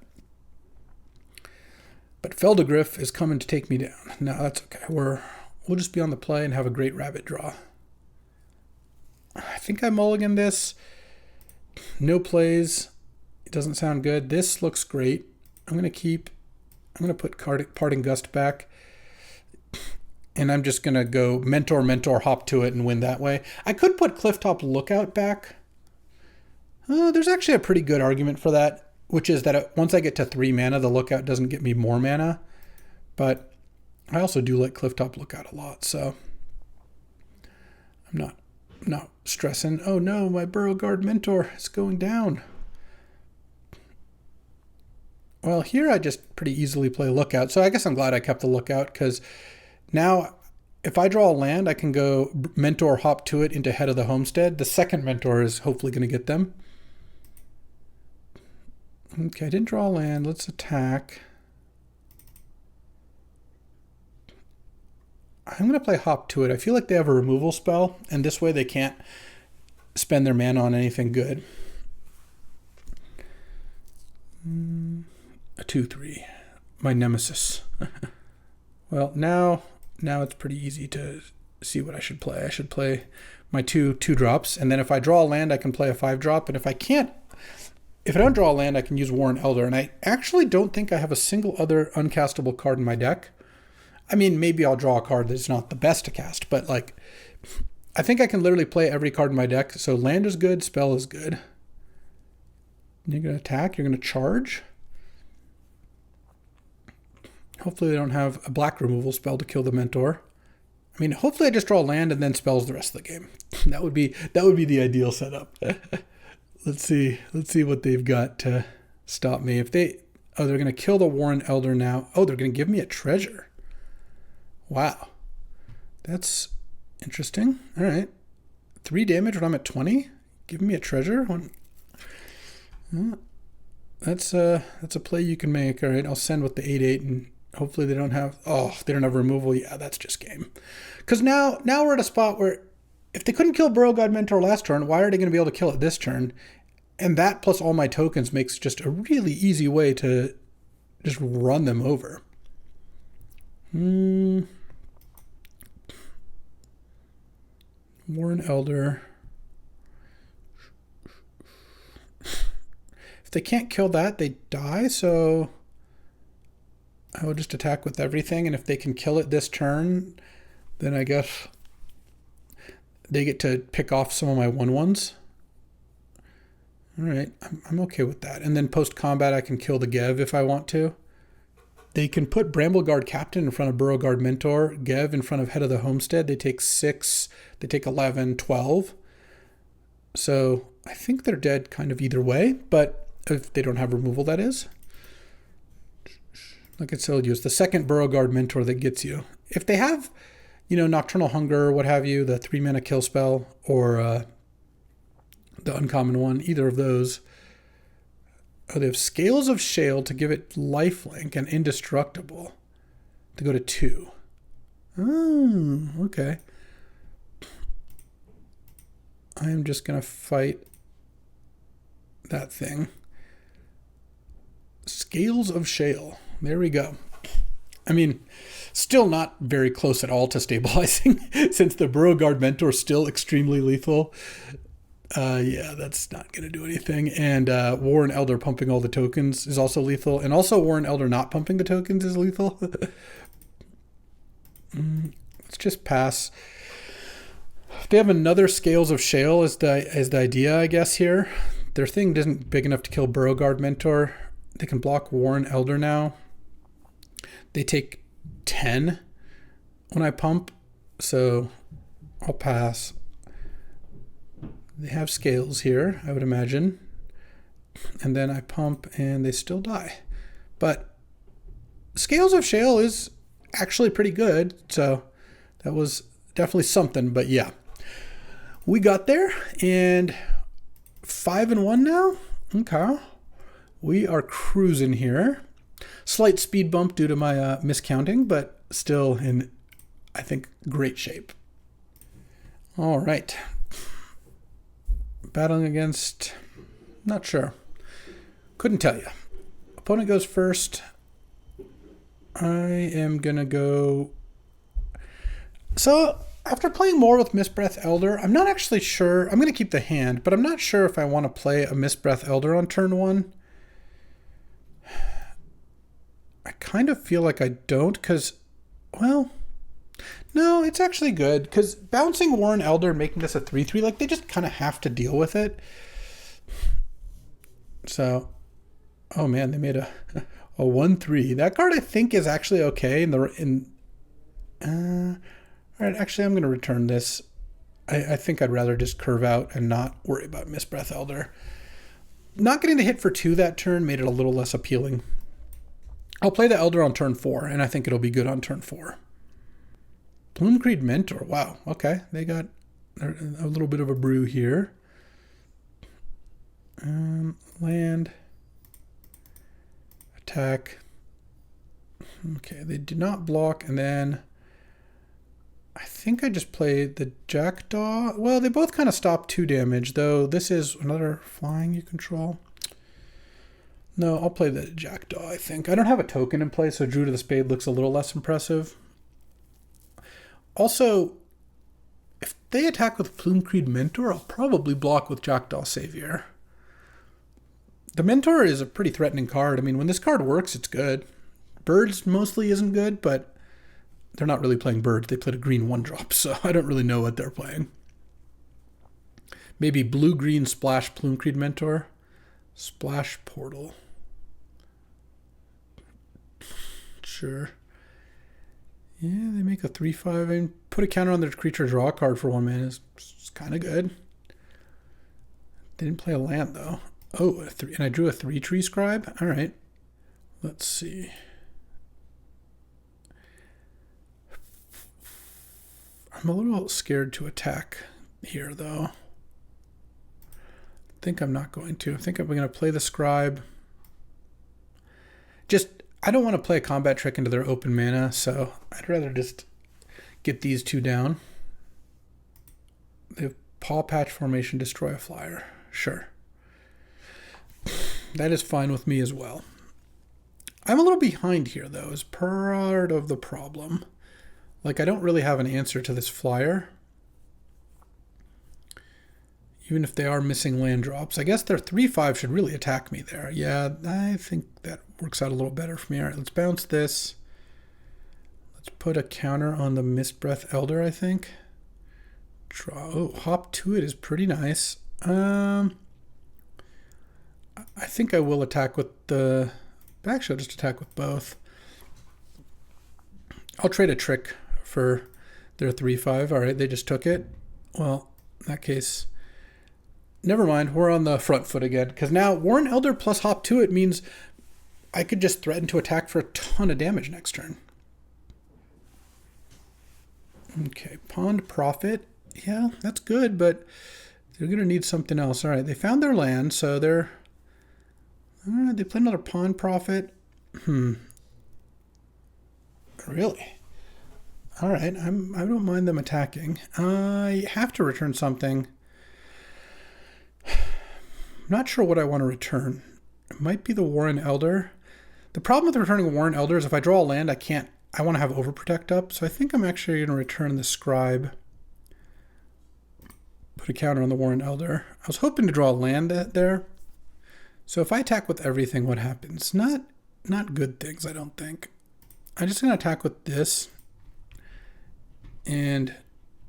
Feldegriff is coming to take me down. No, that's okay. We'll just be on the play and have a great rabbit draw. I think I mulligan this. No plays. It doesn't sound good. This looks great. I'm going to put Parting Gust back. And I'm just going to go Mentor, hop to it and win that way. I could put Clifftop Lookout back. There's actually a pretty good argument for that, which is that once I get to 3 mana, the Lookout doesn't get me more mana. But I also do like Clifftop Lookout a lot, so I'm not stressing. Oh no, my Burrowguard Mentor is going down. Well, here I just pretty easily play Lookout, so I guess I'm glad I kept the Lookout, because now if I draw a land, I can go Mentor, hop to it into Head of the Homestead. The second Mentor is hopefully going to get them. Okay, I didn't draw a land. Let's attack. I'm going to play hop to it. I feel like they have a removal spell, and this way they can't spend their mana on anything good. A 2/3. My nemesis. Well, now it's pretty easy to see what I should play. I should play my 2/2 and then if I draw a land, I can play a 5-drop, and if I don't draw a land, I can use Warren Elder, and I actually don't think I have a single other uncastable card in my deck. I mean, maybe I'll draw a card that's not the best to cast, but like, I think I can literally play every card in my deck. So land is good, spell is good. You're going to attack, you're going to charge. Hopefully they don't have a black removal spell to kill the Mentor. I mean, hopefully I just draw land and then spells the rest of the game. That would be the ideal setup. Let's see what they've got to stop me. If they're going to kill the Warren Elder now. Oh, they're going to give me a treasure. Wow. That's interesting. All right. 3 damage when I'm at 20. Give me a treasure. That's a play you can make. All right, I'll send with the 8/8, and hopefully they don't have removal. Yeah, that's just game. Because now we're at a spot where if they couldn't kill Burrowguard Mentor last turn, why are they going to be able to kill it this turn? And that plus all my tokens makes just a really easy way to just run them over. Warren Elder. If they can't kill that, they die, so I will just attack with everything, and if they can kill it this turn, then I guess they get to pick off some of my 1/1s. All right, I'm okay with that. And then post-combat, I can kill the Gev if I want to. They can put Brambleguard Captain in front of Burrowguard Mentor, Gev in front of Head of the Homestead. They take 6, they take 11, 12. So I think they're dead kind of either way, but if they don't have removal, that is. Like I told you, it's the second Burrowguard Mentor that gets you. If they have, Nocturnal Hunger or what have you, the 3-mana kill spell, or the uncommon one, either of those. Oh, they have Scales of Shale to give it lifelink and indestructible to go to 2. Oh, okay. I am just going to fight that thing. Scales of Shale. There we go. I mean, still not very close at all to stabilizing since the Burrowguard Mentor is still extremely lethal. Yeah, that's not going to do anything. And Warren Elder pumping all the tokens is also lethal. And also Warren Elder not pumping the tokens is lethal. Let's just pass. They have another Scales of Shale as the idea, I guess, here. Their thing isn't big enough to kill Burrowguard Mentor. They can block Warren Elder now. They take 10 when I pump, so I'll pass. They have Scales here, I would imagine. And then I pump and they still die. But Scales of Shale is actually pretty good, so that was definitely something, but yeah. We got there, and 5-1 now? Okay. We are cruising here. Slight speed bump due to my miscounting, but still in, I think, great shape. All right. Battling against, not sure. Couldn't tell you. Opponent goes first. I am going to go. So after playing more with Mistbreath Elder, I'm not actually sure. I'm going to keep the hand, but I'm not sure if I want to play a Mistbreath Elder on turn 1. I kind of feel like I don't because, well, no, it's actually good because bouncing Warren Elder and making this a 3/3, like they just kind of have to deal with it. So, oh man, they made a 1/3. That card I think is actually okay all right, actually I'm going to return this. I think I'd rather just curve out and not worry about Mistbreath Elder. Not getting the hit for 2 that turn made it a little less appealing. I'll play the Elder on turn 4, and I think it'll be good on turn 4. Bloomburrow Mentor. Wow. Okay. They got a little bit of a brew here. Land. Attack. Okay. They did not block. And then I think I just played the Jackdaw. Well, they both kind of stopped 2 damage, though. This is another flying you control. No, I'll play the Jackdaw, I think. I don't have a token in play, so Drew to the Spade looks a little less impressive. Also, if they attack with Bloomburrow Mentor, I'll probably block with Jackdaw Savior. The Mentor is a pretty threatening card. I mean, when this card works, it's good. Birds mostly isn't good, but they're not really playing birds. They played a green 1-drop, so I don't really know what they're playing. Maybe blue-green splash Bloomburrow Mentor. Splash Portal. Sure. Yeah, they make a 3/5 and put a counter on their creature draw card for 1 mana. It's kind of good. They didn't play a land though. Oh, and I drew a 3-tree scribe. All right. Let's see. I'm a little scared to attack here though. I think I'm not going to. I think I'm going to play the scribe. I don't want to play a combat trick into their open mana, so I'd rather just get these 2 down. They have Paw Patch Formation, destroy a flyer. Sure. That is fine with me as well. I'm a little behind here, though, is part of the problem. Like, I don't really have an answer to this flyer. Even if they are missing land drops. I guess their 3/5 should really attack me there. Yeah, I think that works out a little better for me. All right, let's bounce this. Let's put a counter on the Mistbreath Elder, I think. Draw. Oh, hop to it is pretty nice. I think I will attack with the... Actually, I'll just attack with both. I'll trade a trick for their 3/5. All right, they just took it. Well, in that case... Never mind, we're on the front foot again. Because now Warren Elder plus hop to it means I could just threaten to attack for a ton of damage next turn. Okay, Pond Prophet. Yeah, that's good, but they're going to need something else. All right, they found their land, so they're... they played another Pond Prophet. Really? All right, I don't mind them attacking. I have to return something. I'm not sure what I want to return. It might be the Warren Elder. The problem with returning a Warren Elder is if I draw a land, I want to have Overprotect up. So I think I'm actually going to return the Scribe. Put a counter on the Warren Elder. I was hoping to draw a land there. So if I attack with everything, what happens? Not good things, I don't think. I'm just going to attack with this. And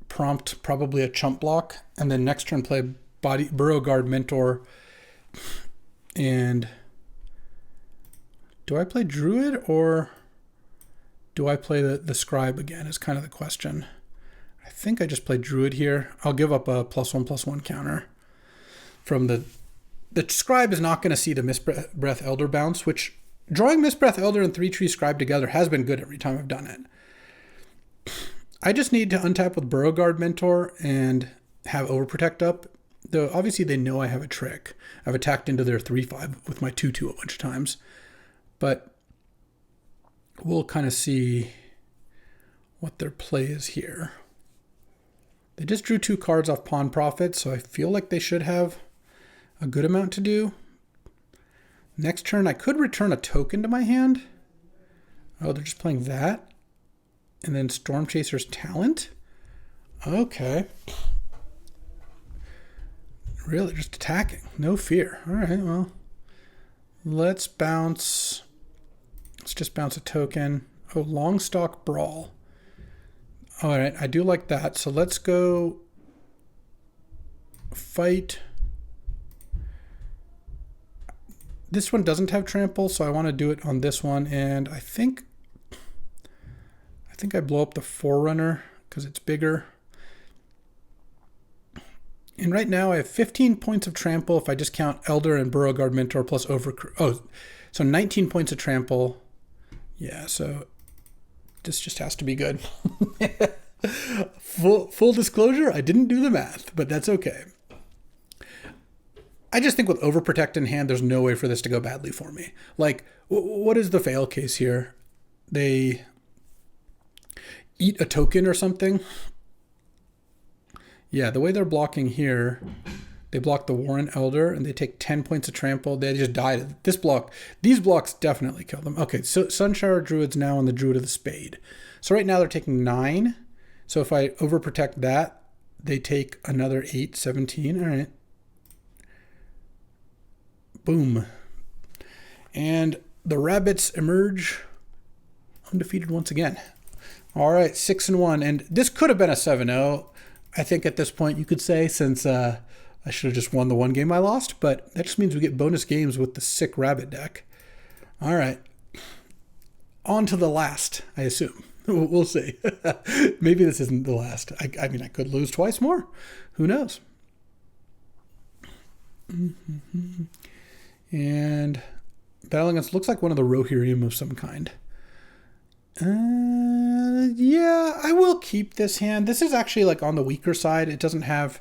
prompt probably a chump block. And then next turn play Burrowguard Mentor. And do I play Druid or do I play the Scribe again is kind of the question. I think I just play Druid here. I'll give up a +1/+1 counter from the Scribe is not going to see the Mistbreath Elder bounce, which drawing Mistbreath Elder and 3-tree Scribe together has been good every time I've done it. I just need to untap with Burrowguard Mentor and have Overprotect up. Though obviously they know I have a trick. I've attacked into their 3/5 with my 2/2 a bunch of times. But we'll kind of see what their play is here. They just drew 2 cards off Pawn Prophet, so I feel like they should have a good amount to do. Next turn, I could return a token to my hand. Oh, they're just playing that. And then Storm Chaser's Talent. Okay. Really, just attacking. No fear. All right, well. Let's bounce. Let's just bounce a token. Oh, Longstalk Brawl. All right, I do like that. So let's go fight. This one doesn't have trample, so I want to do it on this one. And I think I blow up the Forerunner because it's bigger. And right now I have 15 points of trample if I just count Elder and Burrowguard Mentor plus so 19 points of trample. Yeah, so this just has to be good. Full disclosure, I didn't do the math, but that's okay. I just think with Overprotect in hand, there's no way for this to go badly for me. Like, what is the fail case here? They eat a token or something? Yeah, the way they're blocking here, they block the Warren Elder and they take 10 points of trample. They just died. These blocks definitely kill them. Okay, so Sunshower Druid's now on the Druid of the Spade. So right now they're taking 9. So if I Overprotect that, they take another 8, 17. All right. Boom. And the rabbits emerge undefeated once again. All right, 6-1. And this could have been a 7-0. I think at this point you could say, since I should have just won the one game I lost, but that just means we get bonus games with the sick rabbit deck. All right. On to the last, I assume. We'll see. Maybe this isn't the last. I mean, I could lose twice more. Who knows? And battling against looks like one of the Rohirrim of some kind. Yeah, I will keep this hand. This is actually like on the weaker side. It doesn't have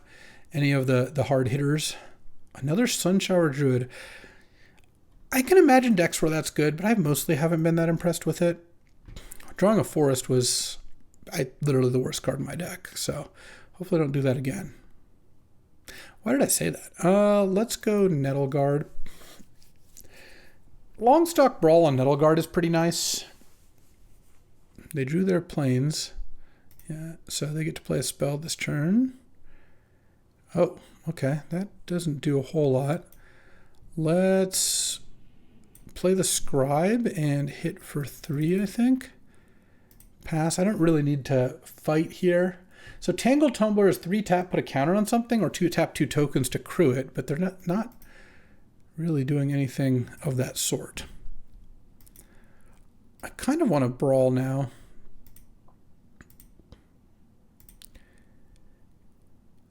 any of the hard hitters. Another Sunshower Druid. I can imagine decks where that's good, but I mostly haven't been that impressed with it. Drawing a Forest was literally the worst card in my deck, so hopefully I don't do that again. Why did I say that? Let's go Nettleguard. Longstock Brawl on Nettleguard is pretty nice. They drew their planes. Yeah, so they get to play a spell this turn. Oh, okay. That doesn't do a whole lot. Let's play the Scribe and hit for 3, I think. Pass. I don't really need to fight here. So Tangle Tumbler is 3 tap, put a counter on something, or 2 tap 2 tokens to crew it, but they're not really doing anything of that sort. I kind of want to brawl now.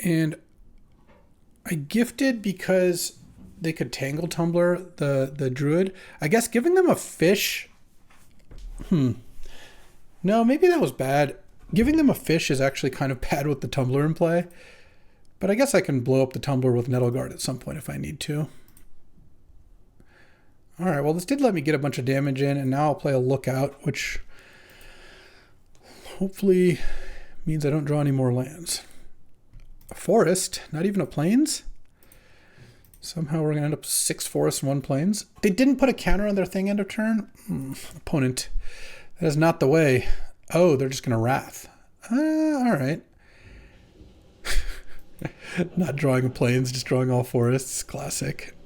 And I gifted because they could Tangle Tumbler the Druid. I guess giving them a fish. No, maybe that was bad. Giving them a fish is actually kind of bad with the Tumbler in play. But I guess I can blow up the Tumbler with Nettleguard at some point if I need to. All right, well, this did let me get a bunch of damage in, and now I'll play a Lookout, which hopefully means I don't draw any more lands. A forest, not even a plains? Somehow we're going to end up 6 forests and 1 plains. They didn't put a counter on their thing end of turn? Opponent. That is not the way. Oh, they're just going to Wrath. All right. Not drawing a plains, just drawing all forests. Classic.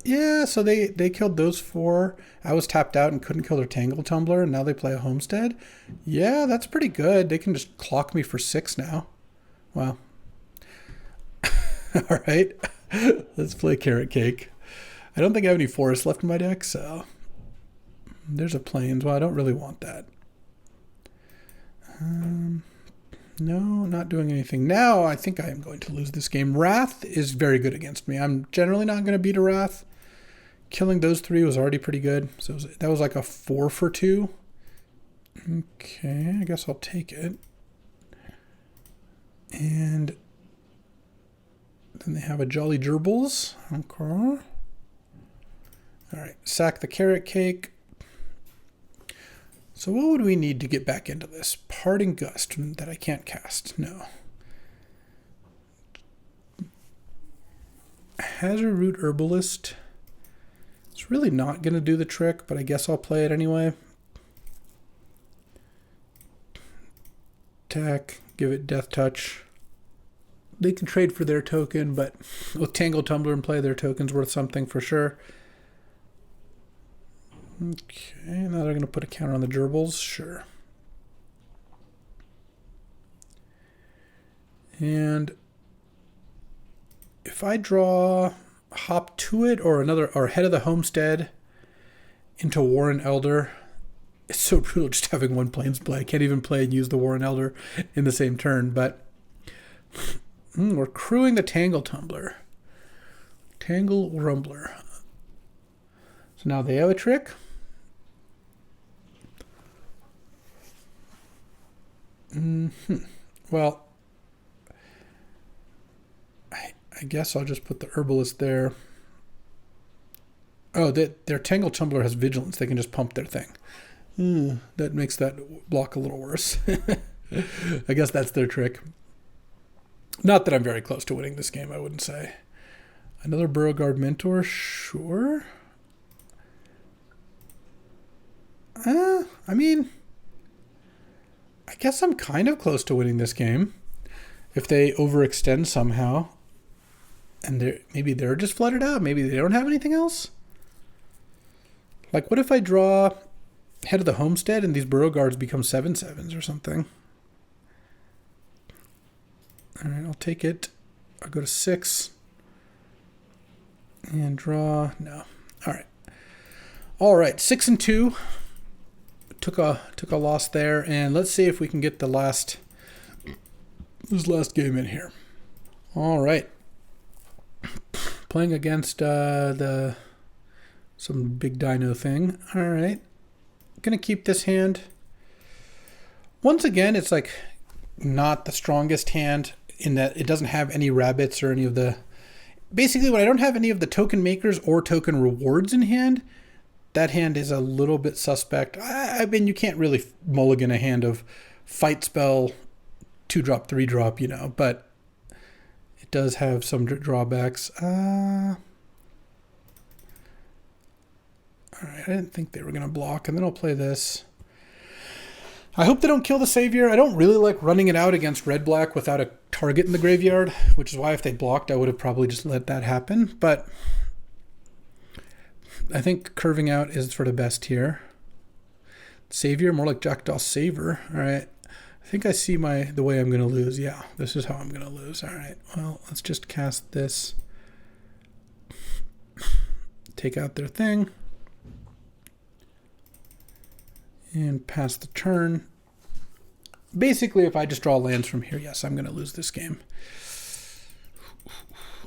Yeah, so they killed those 4. I was tapped out and couldn't kill their Tangle Tumbler, and now they play a Homestead. Yeah, that's pretty good. They can just clock me for 6 now. Wow. All right. Let's play Carrot Cake. I don't think I have any forests left in my deck, so there's a plains. Well, I don't really want that. No, not doing anything. Now I think I am going to lose this game. Wrath is very good against me. I'm generally not going to beat a Wrath. Killing those 3 was already pretty good. So that was like a 4 for 2. Okay, I guess I'll take it. And then they have a Jolly Gerbils. Okay. All right, sack the Carrot Cake. So what would we need to get back into this? Parting Gust that I can't cast. No. Hazard Root Herbalist. It's really not going to do the trick, but I guess I'll play it anyway. Attack. Give it Death Touch. They can trade for their token, but with Tangle Tumbler in play, their token's worth something for sure. Okay, now they're going to put a counter on the Gerbils. Sure. And if I draw Hop to it or Head of the Homestead into Warren Elder, it's so brutal just having 1 plains play. I can't even play and use the Warren Elder in the same turn, but we're crewing the Tangle Tumbler. Tangle Rumbler. So now they have a trick. Well, I guess I'll just put the Herbalist there. Oh, their Tangle Tumbler has Vigilance. They can just pump their thing. That makes that block a little worse. I guess that's their trick. Not that I'm very close to winning this game, I wouldn't say. Another Burrowguard Mentor, sure. I mean, I guess I'm kind of close to winning this game. If they overextend somehow, and maybe they're just flooded out, maybe they don't have anything else. Like, what if I draw Head of the Homestead and these Burrowguards become 7/7s or something? All right, I'll take it. I'll go to 6 and draw. No. All right. 6 and 2. Took a loss there, and let's see if we can get this last game in here. All right. Playing against some big dino thing. All right. Gonna keep this hand. Once again, it's like not the strongest hand in that it doesn't have any rabbits or any of the... Basically, when I don't have any of the token makers or token rewards in hand, that hand is a little bit suspect. I mean, you can't really mulligan a hand of Fight Spell, 2-drop, 3-drop, but it does have some drawbacks. All right, I didn't think they were going to block, and then I'll play this. I hope they don't kill the Savior. I don't really like running it out against red-black without a target in the graveyard, which is why if they blocked, I would have probably just let that happen. But I think curving out is for the best here. Savior, more like Jackdaw Saver. All right. I think I see the way I'm going to lose. Yeah, this is how I'm going to lose. All right. Well, let's just cast this. Take out their thing. And pass the turn. Basically, if I just draw lands from here, yes, I'm going to lose this game.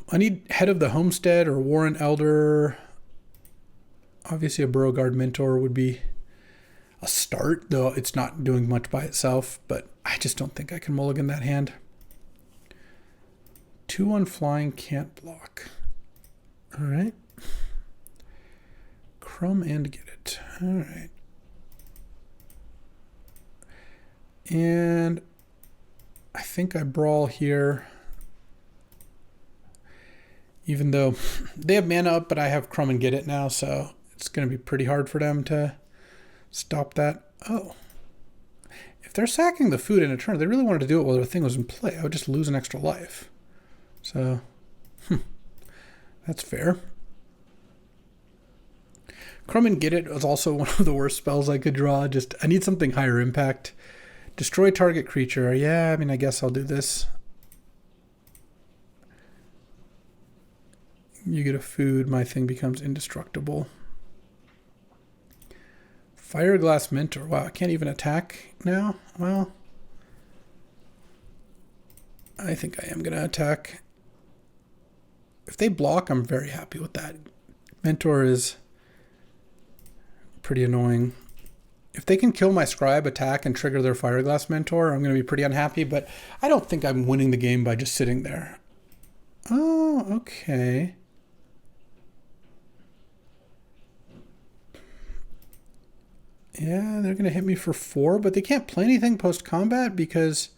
I need Head of the Homestead or Warren Elder. Obviously, a Burrowguard Mentor would be a start, though it's not doing much by itself. But I just don't think I can mulligan that hand. 2/1 flying, can't block. All right. Crumb and get it. All right. And I think I brawl here. Even though they have mana up, but I have Crumb and Get It now, so it's going to be pretty hard for them to stop that. Oh. If they're sacking the food in a turn, they really wanted to do it while their thing was in play. I would just lose an extra life. So, that's fair. Crumb and Get It was also one of the worst spells I could draw. I need something higher impact. Destroy target creature. Yeah, I mean, I guess I'll do this. You get a food, my thing becomes indestructible. Fireglass Mentor. Wow, I can't even attack now? Well, I think I am going to attack. If they block, I'm very happy with that. Mentor is pretty annoying. If they can kill my Scribe, attack, and trigger their Fireglass Mentor, I'm going to be pretty unhappy, but I don't think I'm winning the game by just sitting there. Oh, okay. Yeah, they're going to hit me for 4, but they can't play anything post-combat because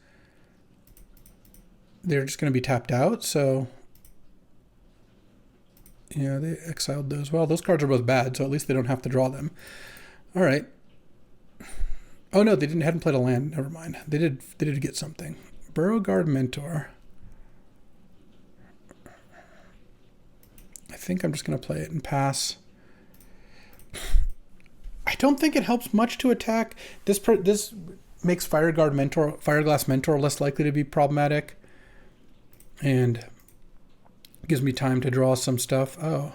they're just going to be tapped out, so... Yeah, they exiled those. Well, those cards are both bad, so at least they don't have to draw them. All right. Oh no, they hadn't played a land. Never mind. They did get something. Burrowguard Mentor. I think I'm just gonna play it and pass. I don't think it helps much to attack. This makes Fireglass Mentor less likely to be problematic, and gives me time to draw some stuff. Oh.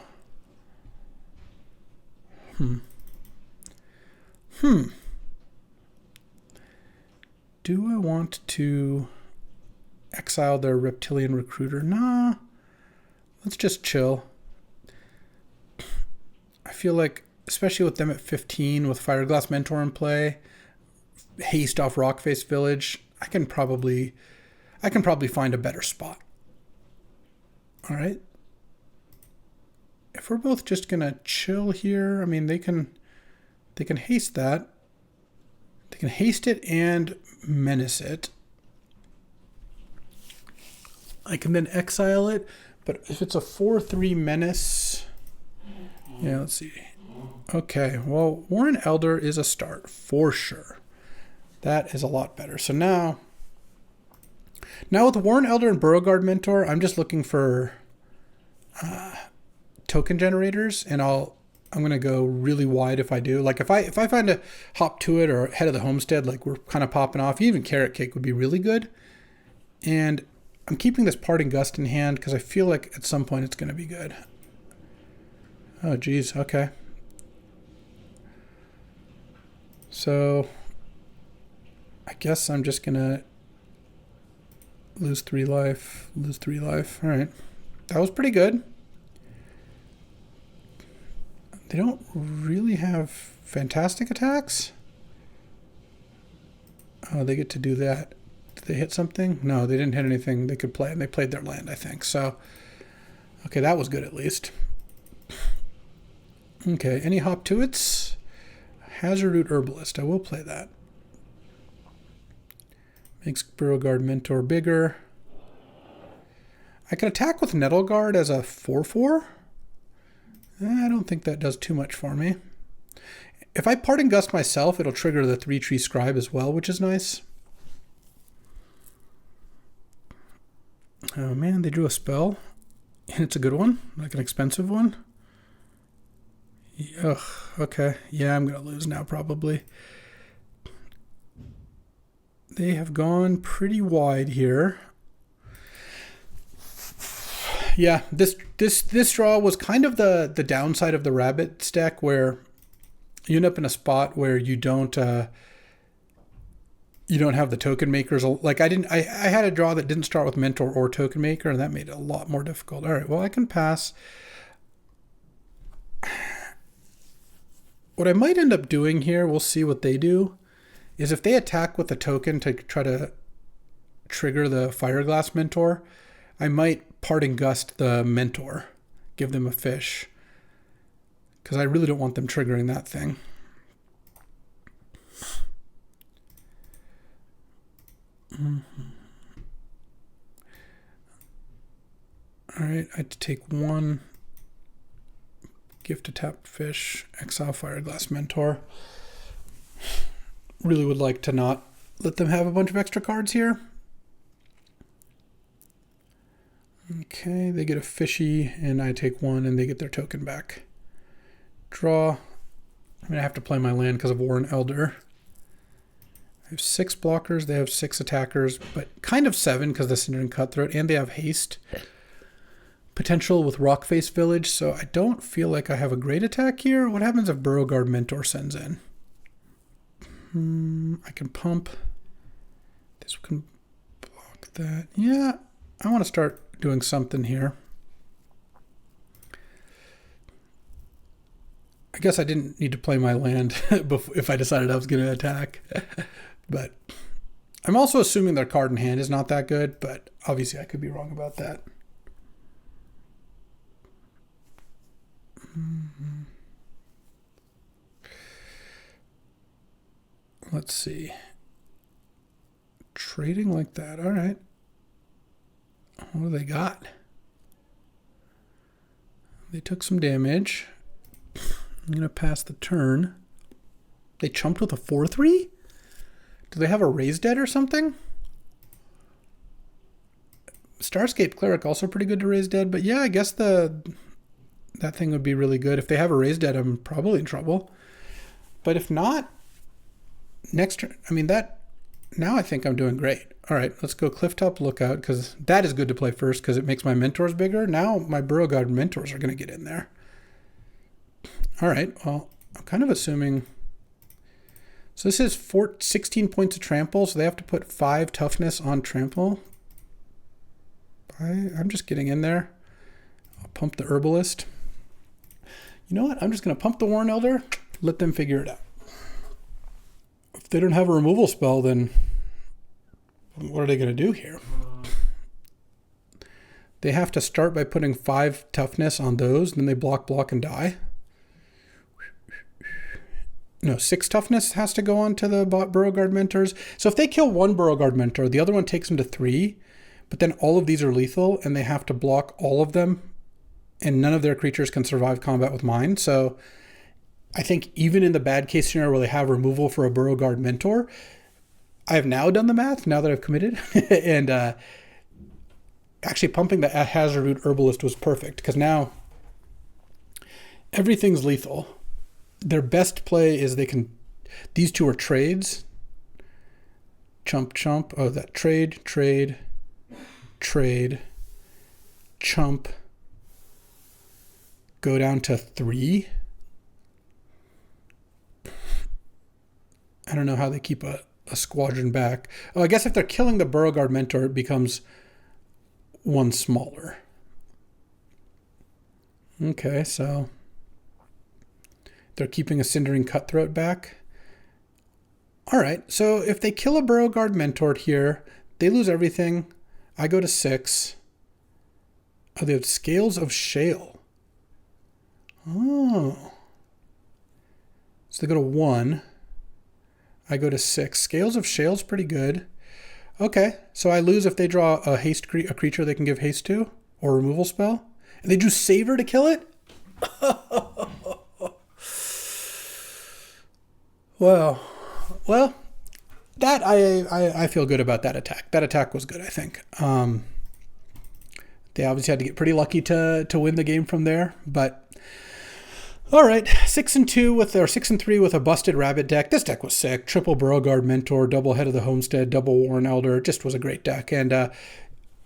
Do I want to exile their Reptilian Recruiter? Nah. Let's just chill. I feel like, especially with them at 15, with Fireglass Mentor in play, haste off Rockface Village, I can probably find a better spot. All right. If we're both just gonna chill here, I mean, they can haste that. They can haste it and menace it. I can then exile it, but if it's a 4/3 menace, yeah, let's see. Okay, well, Warren Elder is a start for sure. That is a lot better. So now with Warren Elder and Burrowguard Mentor, I'm just looking for token generators, and I'm going to go really wide if I do. Like if I find a hop to it or head of the homestead, like we're kind of popping off, even carrot cake would be really good. And I'm keeping this Parting Gust in hand because I feel like at some point it's going to be good. Oh, geez. Okay. So I guess I'm just going to lose 3 life. All right. That was pretty good. They don't really have fantastic attacks. Oh, they get to do that. Did they hit something? No, they didn't hit anything they could play, and they played their land, I think. So, okay, that was good at least. Okay, any hop to its? Hazard Root Herbalist. I will play that. Makes Burrowguard Mentor bigger. I can attack with Nettle Guard as a 4/4. I don't think that does too much for me. If I Parting Gust myself, it'll trigger the 3-Tree Scribe as well, which is nice. Oh man, they drew a spell. And it's a good one, like an expensive one. Ugh, okay. Yeah, I'm going to lose now probably. They have gone pretty wide here. Yeah, this draw was kind of the downside of the rabbit stack, where you end up in a spot where you don't have the token makers. Like I had a draw that didn't start with Mentor or Token Maker, and that made it a lot more difficult. All right, well, I can pass. What I might end up doing here, we'll see what they do, is if they attack with a token to try to trigger the Fireglass Mentor, I might Parting Gust the Mentor, give them a fish, because I really don't want them triggering that thing. All right, I had to take 1, gift a tap fish, exile Fireglass Mentor. Really would like to not let them have a bunch of extra cards here. Okay, they get a fishy, and I take 1, and they get their token back. Draw. I'm going to have to play my land because of Warren Elder. I have 6 blockers. They have 6 attackers, but kind of 7 because the Cinder and Cutthroat, and they have haste potential with Rockface Village, so I don't feel like I have a great attack here. What happens if Burrowguard Mentor sends in? I can pump. This can block that. Yeah, I want to start doing something here. I guess I didn't need to play my land if I decided I was going to attack. But I'm also assuming their card in hand is not that good, but obviously I could be wrong about that. Let's see. Trading like that. All right. What do they got? They took some damage. I'm going to pass the turn. They chumped with a 4/3? Do they have a Raised Dead or something? Starscape Cleric also pretty good to raise dead, but yeah, I guess that thing would be really good. If they have a Raised Dead, I'm probably in trouble. But if not, next turn, I mean, now I think I'm doing great. All right, let's go Clifftop Lookout, because that is good to play first because it makes my mentors bigger. Now my Burrowguard Mentors are going to get in there. All right, well, I'm kind of assuming... So this is 16 points of trample, so they have to put 5 toughness on trample. I'm just getting in there. I'll pump the Herbalist. You know what? I'm just going to pump the Warren Elder, let them figure it out. If they don't have a removal spell, then what are they going to do here? They have to start by putting 5 toughness on those, and then they block, and die. No, 6 toughness has to go on to the Burrowguard Mentors. So if they kill one Burrowguard Mentor, the other one takes them to 3, but then all of these are lethal, and they have to block all of them, and none of their creatures can survive combat with mine. So I think even in the bad case scenario where they have removal for a Burrowguard Mentor, I have now done the math, now that I've committed, and actually pumping the Hazard Root Herbalist was perfect, because now everything's lethal. Their best play is these 2 are trades. Chump. Oh, that trade, chump. Go down to 3. I don't know how they keep a squadron back. Oh, I guess if they're killing the Burrowguard Mentor, it becomes 1 smaller. Okay, so they're keeping a Cindering Cutthroat back. All right, so if they kill a Burrowguard Mentor here, they lose everything. I go to 6. Oh, they have Scales of Shale. Oh. So they go to 1. I go to 6. Scales of Shale's pretty good. Okay, so I lose if they draw a creature they can give haste to, or removal spell. And they do Savor to kill it? Well, that I feel good about that attack. That attack was good, I think. They obviously had to get pretty lucky to win the game from there, but all right, 6-3 with a busted rabbit deck. This deck was sick. Triple Burrowguard Mentor, double Head of the Homestead, double Warren Elder. Just was a great deck. And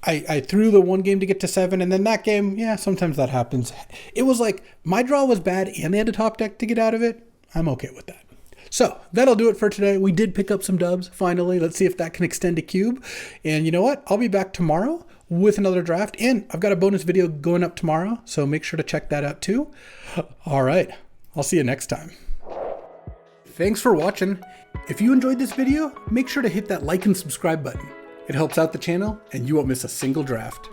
I threw the one game to get to 7, and then that game, yeah, sometimes that happens. It was like my draw was bad, and they had a top deck to get out of it. I'm okay with that. So that'll do it for today. We did pick up some dubs, finally. Let's see if that can extend to Cube. And you know what? I'll be back tomorrow with another draft. And I've got a bonus video going up tomorrow, so make sure to check that out too. All right. I'll see you next time. Thanks for watching. If you enjoyed this video, make sure to hit that like and subscribe button. It helps out the channel, and you won't miss a single draft.